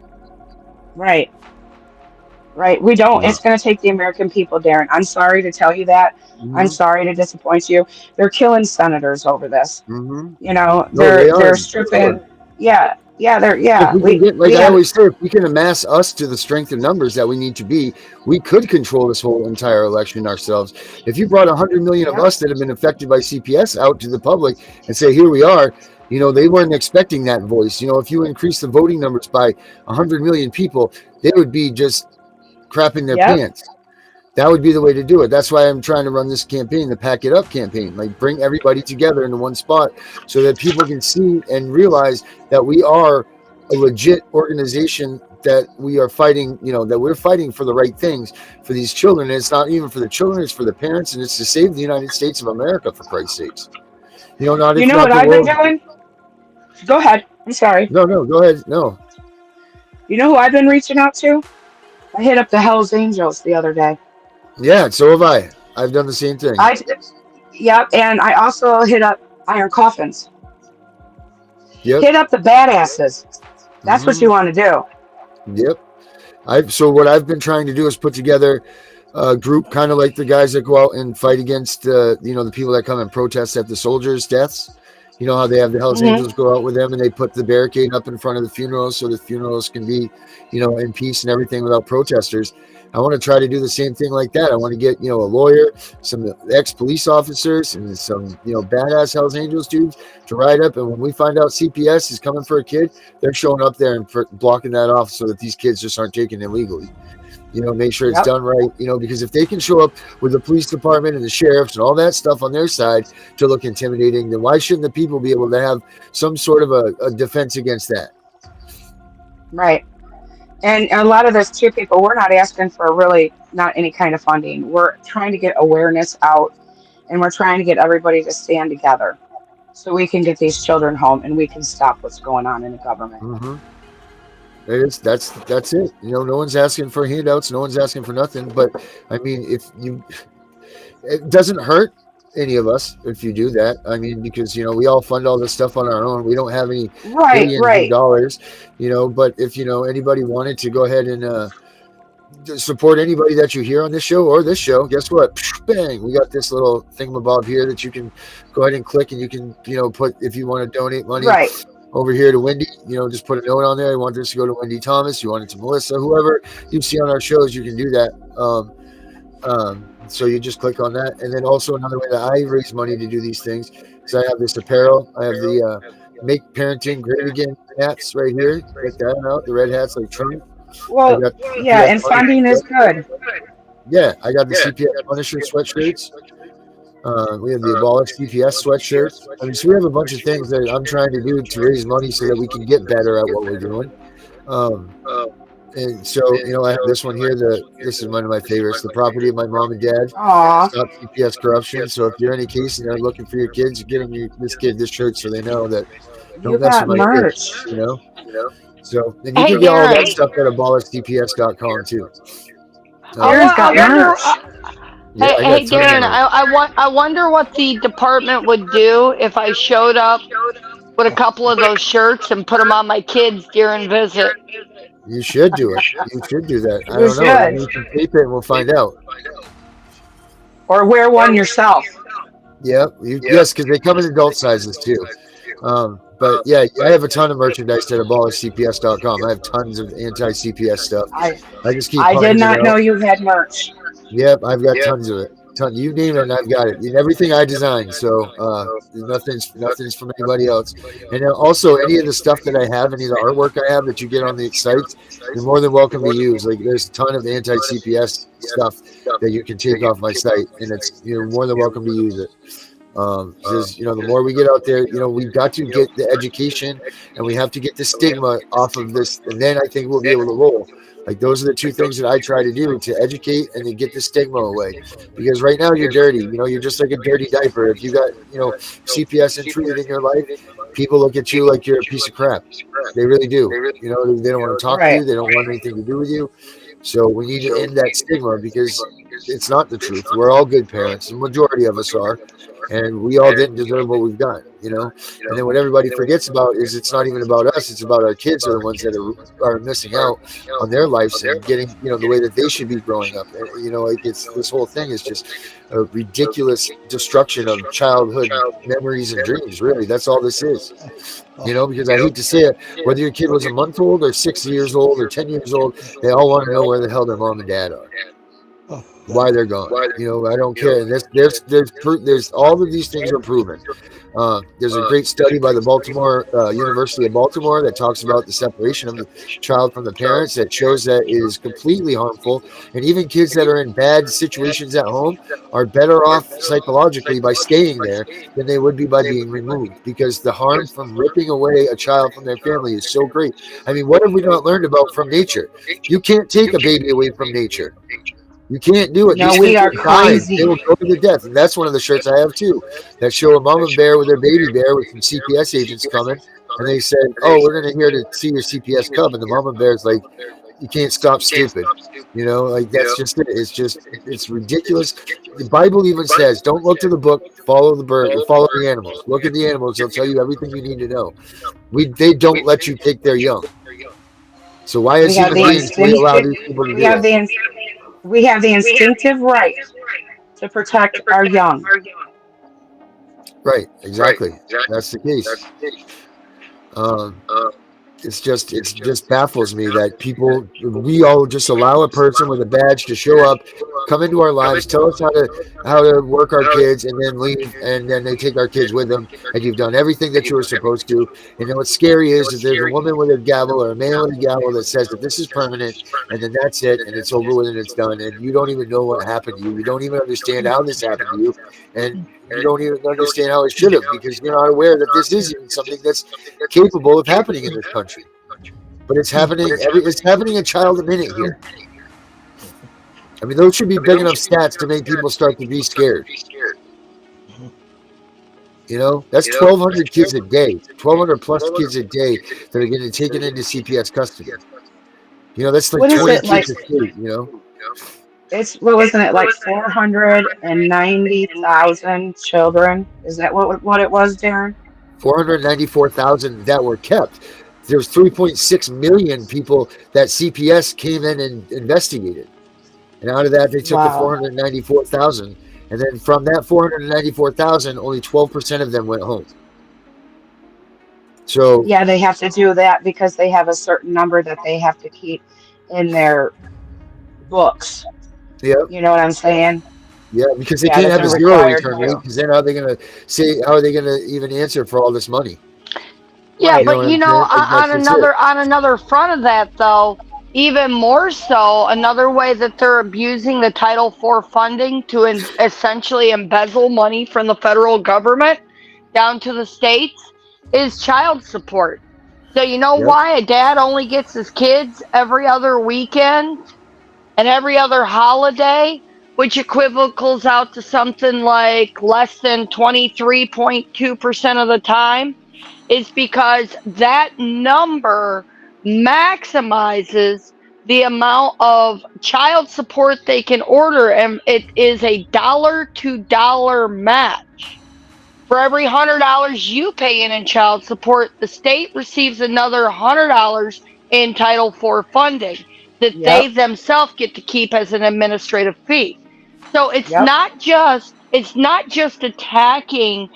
Right. We don't. It's going to take the American people, Darren. I'm sorry to tell you that. I'm sorry to disappoint you. They're killing senators over this. They're stripping. Yeah. If we can get, like I always say, if we can amass us to the strength of numbers that we need to be, we could control this whole entire election ourselves. If you brought 100 million of us that have been affected by CPS out to the public and say, here we are, they weren't expecting that voice. If you increase the voting numbers by 100 million people, they would be just crapping their pants. That would be the way to do it. That's why I'm trying to run this campaign, the Pack It Up campaign, like bring everybody together into one spot so that people can see and realize that we are a legit organization, that we are fighting, that we're fighting for the right things for these children. And it's not even for the children, it's for the parents, and it's to save the United States of America, for Christ's sakes. What I've been doing? Go ahead. I'm sorry. No, go ahead. No. You know who I've been reaching out to? I hit up the Hells Angels the other day. Yeah, so have I. I've done the same thing. And I also hit up Iron Coffins. Yep. Hit up the badasses. That's what you want to do. Yep. So what I've been trying to do is put together a group, kind of like the guys that go out and fight against, the people that come and protest at the soldiers' deaths. You know how they have the Hells Angels go out with them, and they put the barricade up in front of the funerals so the funerals can be, in peace and everything without protesters. I want to try to do the same thing like that. I want to get, a lawyer, some ex-police officers, and some, badass Hells Angels dudes to ride up. And when we find out CPS is coming for a kid, they're showing up there and blocking that off so that these kids just aren't taken illegally. Make sure it's done right, because if they can show up with the police department and the sheriffs and all that stuff on their side to look intimidating, then why shouldn't the people be able to have some sort of a defense against that? Right. And a lot of this too, people, we're not asking for really not any kind of funding. We're trying to get awareness out, and we're trying to get everybody to stand together so we can get these children home and we can stop what's going on in the government. That's it. No one's asking for handouts. No one's asking for nothing. But I mean, it doesn't hurt any of us if you do that. I mean, because we all fund all this stuff on our own. We don't have any billions of dollars. But if anybody wanted to go ahead and support anybody that you hear on this show or this show, guess what? Bang! We got this little thingamabob here that you can go ahead and click, and you can put, if you want to donate money. Over here to Wendy, just put a note on there. You want this to go to Wendy Thomas, you want it to Melissa, whoever you see on our shows, you can do that. So you just click on that. And then also another way that I raise money to do these things is I have this apparel. I have the Make Parenting Great Again hats right here. Get that out. The red hats like Trump. I Well, got yeah, CPS and funding is good. Yeah, I got the CPS Punisher sweatshirts. We have the Abolish CPS sweatshirts. I mean, so we have a bunch of things that I'm trying to do to raise money so that we can get better at what we're doing. And so, I have this one here. This is one of my favorites. The property of my mom and dad. Aw, Stop CPS corruption. So if you're in any case and they're looking for your kids, get them this kid this shirt so they know that you don't mess got with my merch. kids. So and you Hey, can get all that Darren. stuff at abolishcps.com too. Darren's got merch. Yeah, I got Hey, tons of Darren. merch. I wonder what the department would do if I showed up with a couple of those shirts and put them on my kids during visit. You should do it. You should do that. I You don't know. should. You can tape it and we'll find out. Or wear one yourself. Yeah. Yes, because they come in adult sizes too. But yeah, I have a ton of merchandise at abolishcps.com. I have tons of anti-CPS stuff. I just keep. I did hunting it not out. know you had merch. Yep, I've got tons of it. You name it, and I've got it. And everything I designed. So nothing's from anybody else. And then also any of the stuff that I have, any of the artwork I have that you get on the sites, you're more than welcome to use. Like there's a ton of anti-CPS stuff that you can take off my site, and you're more than welcome to use it. Because the more we get out there, we've got to get the education, and we have to get the stigma off of this, and then I think we'll be able to roll. Like those are the two things that I try to do, to educate and to get the stigma away. Because right now you're dirty. You're just like a dirty diaper. If you got CPS intruted in your life, people look at you like you're a piece of crap. They really do. They don't want to talk to you. They don't want anything to do with you. So we need to end that stigma, because it's not the truth. We're all good parents. The majority of us are. And we all didn't deserve what we've got, And then what everybody forgets about is it's not even about us. It's about our kids are the ones that are missing out on their lives and getting, the way that they should be growing up. And, like this whole thing is just a ridiculous destruction of childhood memories and dreams. Really, that's all this is. Because I hate to say it, whether your kid was a month old or 6 years old or 10 years old, they all want to know where the hell their mom and dad are. Why they're gone. I don't care. And there's all of these things are proven. There's a great study by the University of Baltimore that talks about the separation of the child from the parents, that shows that it is completely harmful. And even kids that are in bad situations at home are better off psychologically by staying there than they would be by being removed, because the harm from ripping away a child from their family is so great. I mean, what have we not learned about from nature? You can't take a baby away from nature. You can't do it. No, These we things are will die. crazy. They will go to the death. And that's one of the shirts I have too, that show a mama bear with their baby bear with some CPS agents coming. And they said, "Oh, we're going to here to see your CPS cub." And the mama bear's like, "You can't stop stupid." Like that's just it. It's ridiculous. The Bible even says, don't look to the book, follow the bird, follow the animals. Look at the animals. They'll tell you everything you need to know. They don't let you take their young. So why is human beings we allow these people to do that? We have the instinctive right to protect our young. Right, exactly. That's the case. It just baffles me that we all just allow a person with a badge to show up, come into our lives, tell us how to work our kids, and then leave, and then they take our kids with them, and you've done everything that you were supposed to. And then what's scary is that there's a woman with a gavel or a man with a gavel that says that this is permanent, and then that's it, and it's over with and it's done, and you don't even know what happened to you. You don't even understand how this happened to you, and you don't even understand how it should have, because you're not aware that this is even something that's capable of happening in this country. But it's happening. It's happening a child a minute here. I mean, those should be big enough stats to make people start to be scared. That's 1,200 kids a day, 1,200 plus kids a day that are getting taken into CPS custody. That's like 20 kids a day. Wasn't it like 490,000 children? Is that what it was, Darren? 494,000 that were kept. There's 3.6 million people that CPS came in and investigated. And out of that, they took the 494,000. And then from that 494,000, only 12% of them went home. So yeah, they have to do that because they have a certain number that they have to keep in their books. Yeah. You know what I'm saying? Yeah, because they can't have a zero return rate, because then how are they going to even answer for all this money? Yeah, Right. You know but what I'm saying? That's on just it. another front of that though, even more so, another way that they're abusing the Title IV funding to essentially embezzle money from the federal government down to the states is child support. So you know Yep. why a dad only gets his kids every other weekend and every other holiday, which equivocals out to something like less than 23.2% of the time, is because that number maximizes the amount of child support they can order, and it is a dollar to dollar match. For every $100 you pay in child support, the state receives another $100 in Title IV funding that they Yep. themselves get to keep as an administrative fee. So Yep. it's not just attacking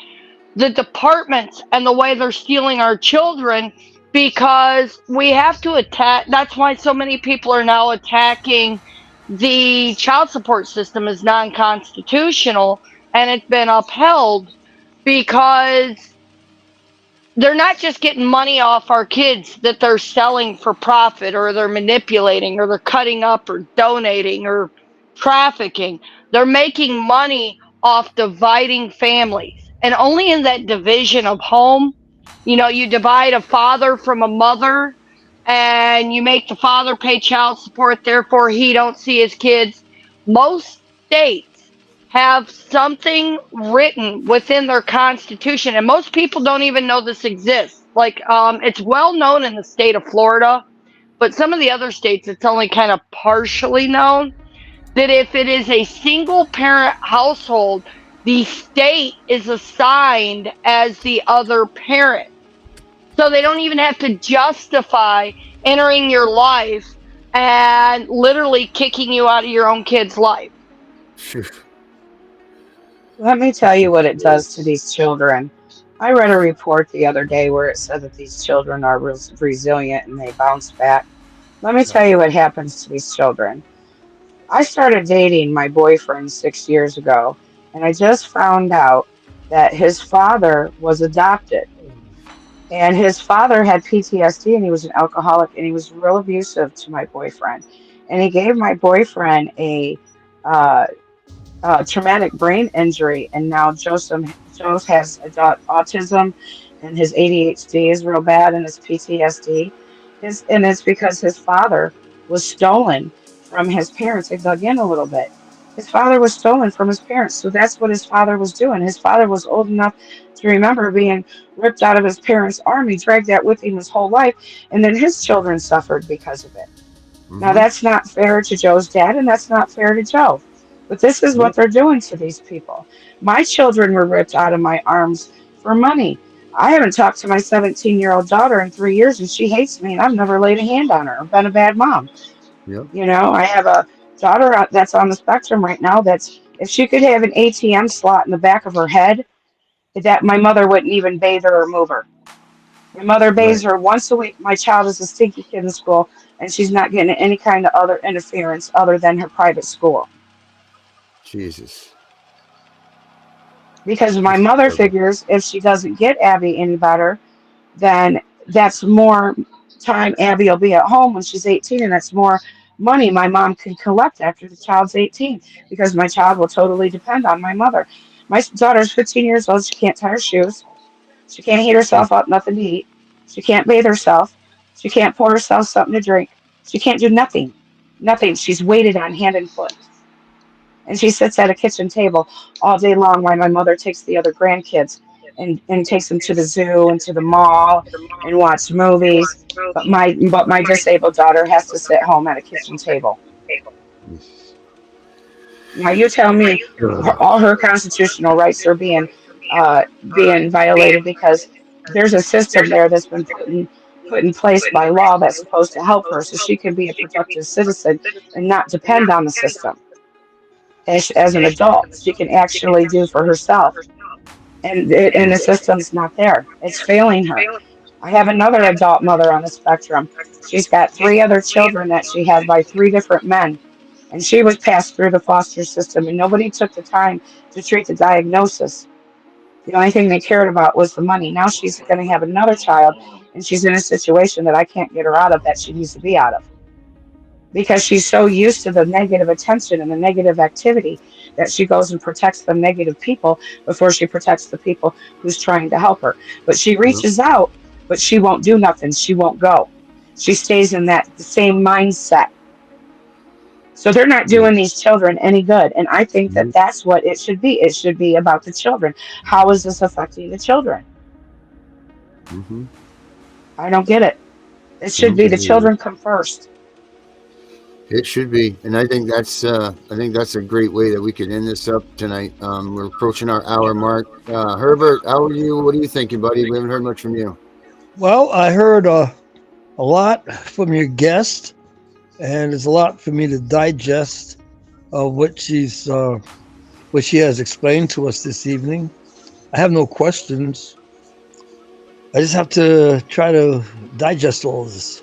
the departments and the way they're stealing our children, because we have to attack. That's why so many people are now attacking the child support system as non-constitutional, and it's been upheld because they're not just getting money off our kids that they're selling for profit, or they're manipulating, or they're cutting up, or donating, or trafficking. They're making money off dividing families. And only in that division of home, you divide a father from a mother, and you make the father pay child support, therefore he don't see his kids. Most states have something written within their constitution, and most people don't even know this exists. Like, it's well known in the state of Florida, but some of the other states it's only kind of partially known, that if it is a single parent household, the state is assigned as the other parent. So they don't even have to justify entering your life and literally kicking you out of your own kid's life. Phew. Let me tell you what it does to these children. I read a report the other day where it said that these children are resilient and they bounce back. Let me tell you what happens to these children. I started dating my boyfriend 6 years ago, and I just found out that his father was adopted. And his father had PTSD, and he was an alcoholic, and he was real abusive to my boyfriend. And he gave my boyfriend a uh, traumatic brain injury, and now Joseph has autism, and his ADHD is real bad, and his PTSD. And it's because his father was stolen from his parents. They dug in a little bit. His father was stolen from his parents, so that's what his father was doing. His father was old enough to remember being ripped out of his parents' arm. He dragged that with him his whole life, and then his children suffered because of it. Now, Mm-hmm. that's not fair to Joe's dad, and that's not fair to Joe. But this is what Nope. they're doing to these people. My children were ripped out of my arms for money. I haven't talked to my 17-year-old daughter in 3 years, and she hates me, and I've never laid a hand on her or been a bad mom. Yep. I have a daughter that's on the spectrum right now that's, if she could have an ATM slot in the back of her head, that my mother wouldn't even bathe her or move her. My mother bathes Right. her once a week. My child is a stinky kid in school, and she's not getting any kind of other interference other than her private school. Jesus. Because my This is mother terrible. figures if she doesn't get Abby any better, then that's more time Abby will be at home when she's 18, and that's more money my mom can collect after the child's 18, because my child will totally depend on my mother. My daughter's 15 years old. She can't tie her shoes. She can't heat herself up nothing to eat. She can't bathe herself. She can't pour herself something to drink. She can't do nothing. Nothing. She's weighted on hand and foot. And she sits at a kitchen table all day long while my mother takes the other grandkids and takes them to the zoo and to the mall and watch movies. But my disabled daughter has to sit home at a kitchen table. Jesus. Now you tell me Ugh. all her constitutional rights are being violated because there's a system there that's been put in place by law that's supposed to help her so she can be a productive citizen and not depend on the system. As an adult, she can actually do for herself, and the system's not there. It's failing her. I have another adult mother on the spectrum. She's got three other children that she had by three different men, and she was passed through the foster system, and nobody took the time to treat the diagnosis. The only thing they cared about was the money. Now she's going to have another child, and she's in a situation that I can't get her out of, that she needs to be out of, because she's so used to the negative attention and the negative activity that she goes and protects the negative people before she protects the people who's trying to help her. But she reaches out, but she won't do nothing. She won't go. She stays in that same mindset. So they're not doing these children any good. And I think that that's what it should be. It should be about the children. How is this affecting the children? I don't get it. It should be the children come first. It should be, and I think that's a great way that we could end this up tonight. We're approaching our hour mark. Herbert, how are you? What are you thinking, buddy? We haven't heard much from you. Well, I heard a lot from your guest, and there's a lot for me to digest of what she has explained to us this evening. I have no questions. I just have to try to digest all of this.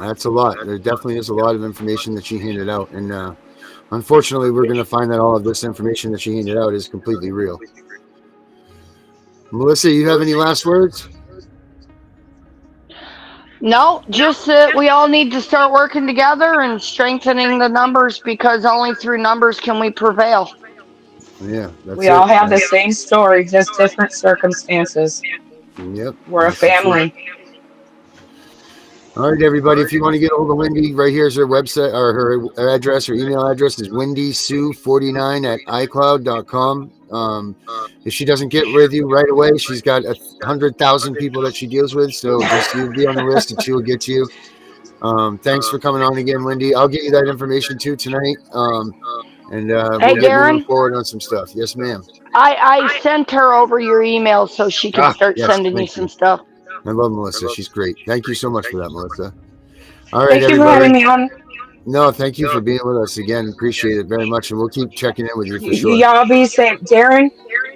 That's a lot. There definitely is a lot of information that she handed out, and unfortunately, we're going to find that all of this information that she handed out is completely real. Melissa, you have any last words? No, just that we all need to start working together and strengthening the numbers, because only through numbers can we prevail. Yeah, that's We all have the same story, just different circumstances. Yep. We're a family. All right, everybody. If you want to get a hold of Wendy, right here is her website, or her address, her email address is wendysue49@icloud.com. If she doesn't get with you right away, she's got 100,000 people that she deals with. So just you'll be on the list, and she will get to you. Thanks for coming on again, Wendy. I'll get you that information too tonight. And Hey, we'll get Darren? moving forward on some stuff. Yes, ma'am. I sent her over your email so she can start sending me some stuff. I love Melissa. She's great. Thank you so much for that, Melissa. All right, Thank you for having me on. No, thank you for being with us again. Appreciate it very much, and we'll keep checking in with you for sure. Y'all be safe. Darren,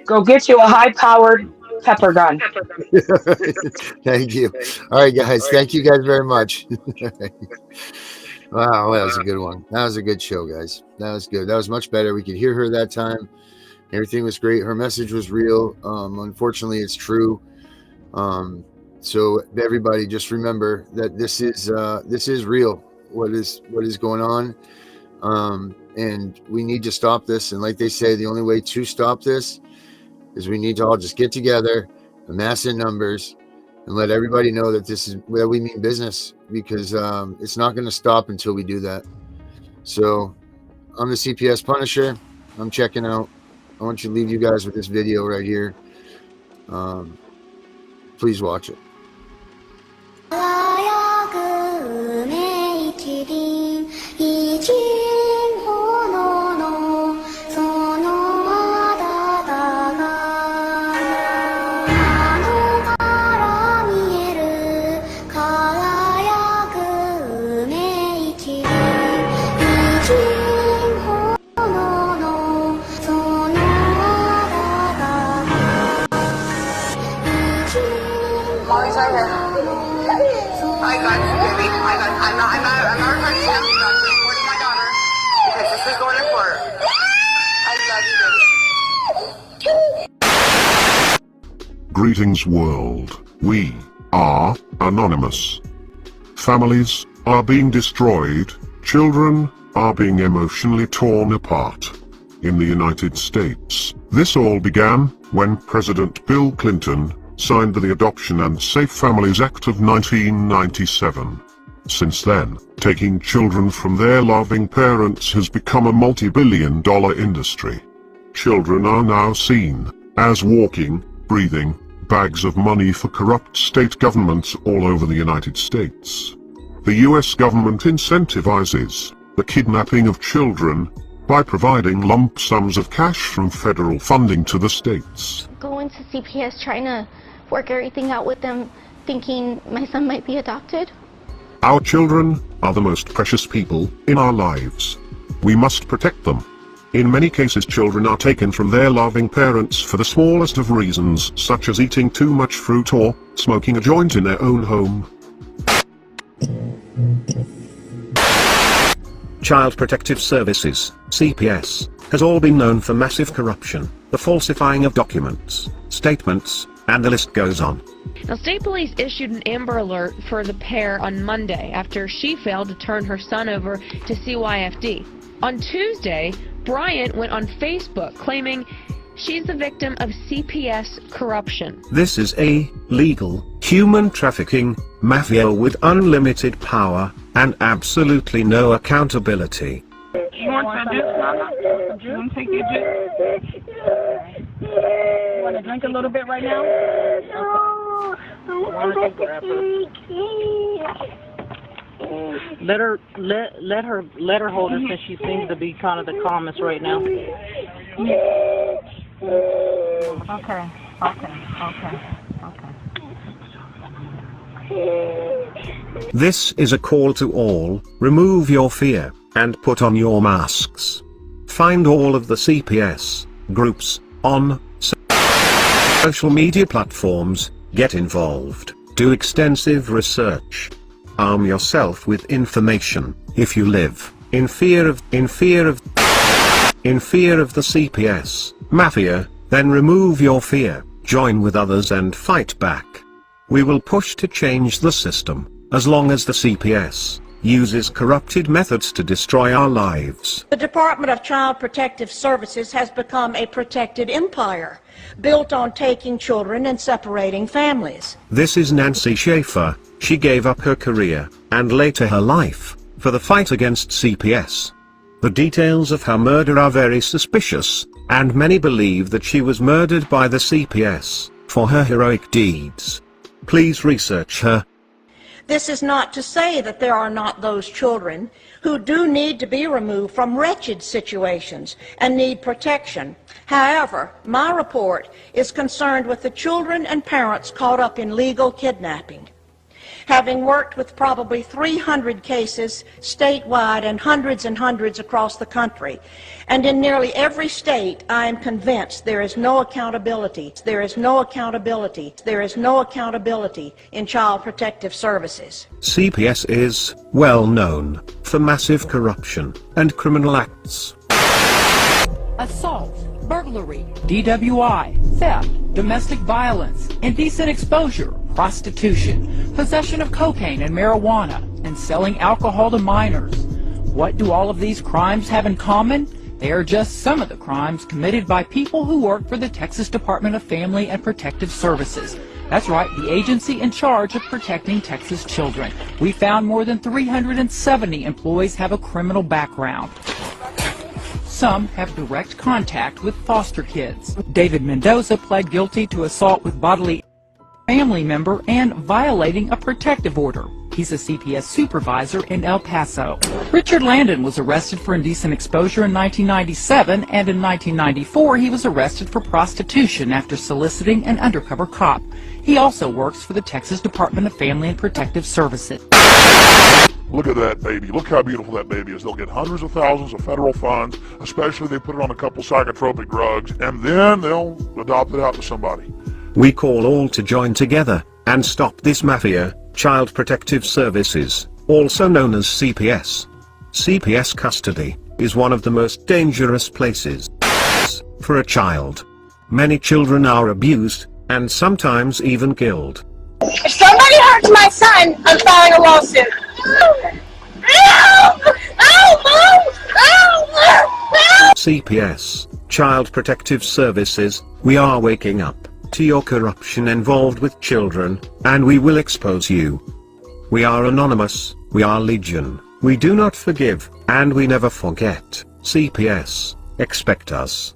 go get you a high-powered pepper gun. Thank you. All right, guys. Thank you guys very much. Wow, that was a good one. That was a good show, guys. That was good. That was much better. We could hear her that time. Everything was great. Her message was real. Unfortunately, it's true. So everybody, just remember that this is real. What is going on, and we need to stop this. And like they say, the only way to stop this is we need to all just get together, amass in numbers, and let everybody know that this is where we mean business, because it's not going to stop until we do that. So I'm the CPS Punisher. I'm checking out. I want to leave you guys with this video right here. Please watch it. Mommy's right here. I got you, baby. I'm not recording you. I'm recording my daughter because this is going to court. I love you, baby. Greetings, world. We are anonymous. Families are being destroyed. Children are being emotionally torn apart. In the United States, this all began when President Bill Clinton signed the Adoption and Safe Families Act of 1997. Since then, taking children from their loving parents has become a multi-billion-dollar industry. Children are now seen as walking, breathing bags of money for corrupt state governments all over the United States. The US government incentivizes the kidnapping of children by providing lump sums of cash from federal funding to the states. Going to CPS, trying to work everything out with them, thinking my son might be adopted. Our children are the most precious people in our lives. We must protect them. In many cases, children are taken from their loving parents for the smallest of reasons, such as eating too much fruit or smoking a joint in their own home. Child Protective Services, CPS, has all been known for massive corruption. the falsifying of documents, statements, and the list goes on. Now, state police issued an Amber Alert for the pair on Monday after she failed to turn her son over to CYFD. On Tuesday, Bryant went on Facebook claiming she's the victim of CPS corruption. This is a legal, human trafficking mafia with unlimited power and absolutely no accountability. You want some juice, Mama? You want to take your juice? You want to drink a little bit right now? Let her hold her since she seems to be kind of the calmest right now. Okay. This is a call to all, remove your fear, and put on your masks. Find all of the CPS groups on social media platforms, get involved, do extensive research. Arm yourself with information. If you live in fear of the CPS mafia, then remove your fear, join with others and fight back. We will push to change the system, as long as the CPS uses corrupted methods to destroy our lives. The Department of Child Protective Services has become a protected empire, built on taking children and separating families. This is Nancy Schaefer. She gave up her career, and later her life, for the fight against CPS. The details of her murder are very suspicious, and many believe that she was murdered by the CPS for her heroic deeds. Please research her. This is not to say that there are not those children who do need to be removed from wretched situations and need protection. However, my report is concerned with the children and parents caught up in legal kidnapping. Having worked with probably 300 cases statewide and hundreds across the country, and in nearly every state, I am convinced there is no accountability. There is no accountability. There is no accountability in Child Protective Services. CPS is well known for massive corruption and criminal acts. Assault, burglary, DWI, theft, domestic violence, indecent exposure, prostitution, possession of cocaine and marijuana, and selling alcohol to minors. What do all of these crimes have in common? They are just some of the crimes committed by people who work for the Texas Department of Family and Protective Services. That's right, the agency in charge of protecting Texas children. We found more than 370 employees have a criminal background. Some have direct contact with foster kids. David Mendoza pled guilty to assault with bodily family member and violating a protective order. He's a CPS supervisor in El Paso. Richard Landon was arrested for indecent exposure in 1997, and in 1994 he was arrested for prostitution after soliciting an undercover cop. He also works for the Texas Department of Family and Protective Services. Look at that baby. Look how beautiful that baby is. They'll get hundreds of thousands of federal funds, especially if they put it on a couple psychotropic drugs, and then they'll adopt it out to somebody. We call all to join together and stop this mafia. Child Protective Services, also known as CPS. CPS custody is one of the most dangerous places for a child. Many children are abused and sometimes even killed. If somebody hurts my son, I'm filing a lawsuit. CPS, Child Protective Services, we are waking up to your corruption involved with children, and we will expose you. We are anonymous, we are legion, we do not forgive, and we never forget. CPS, expect us.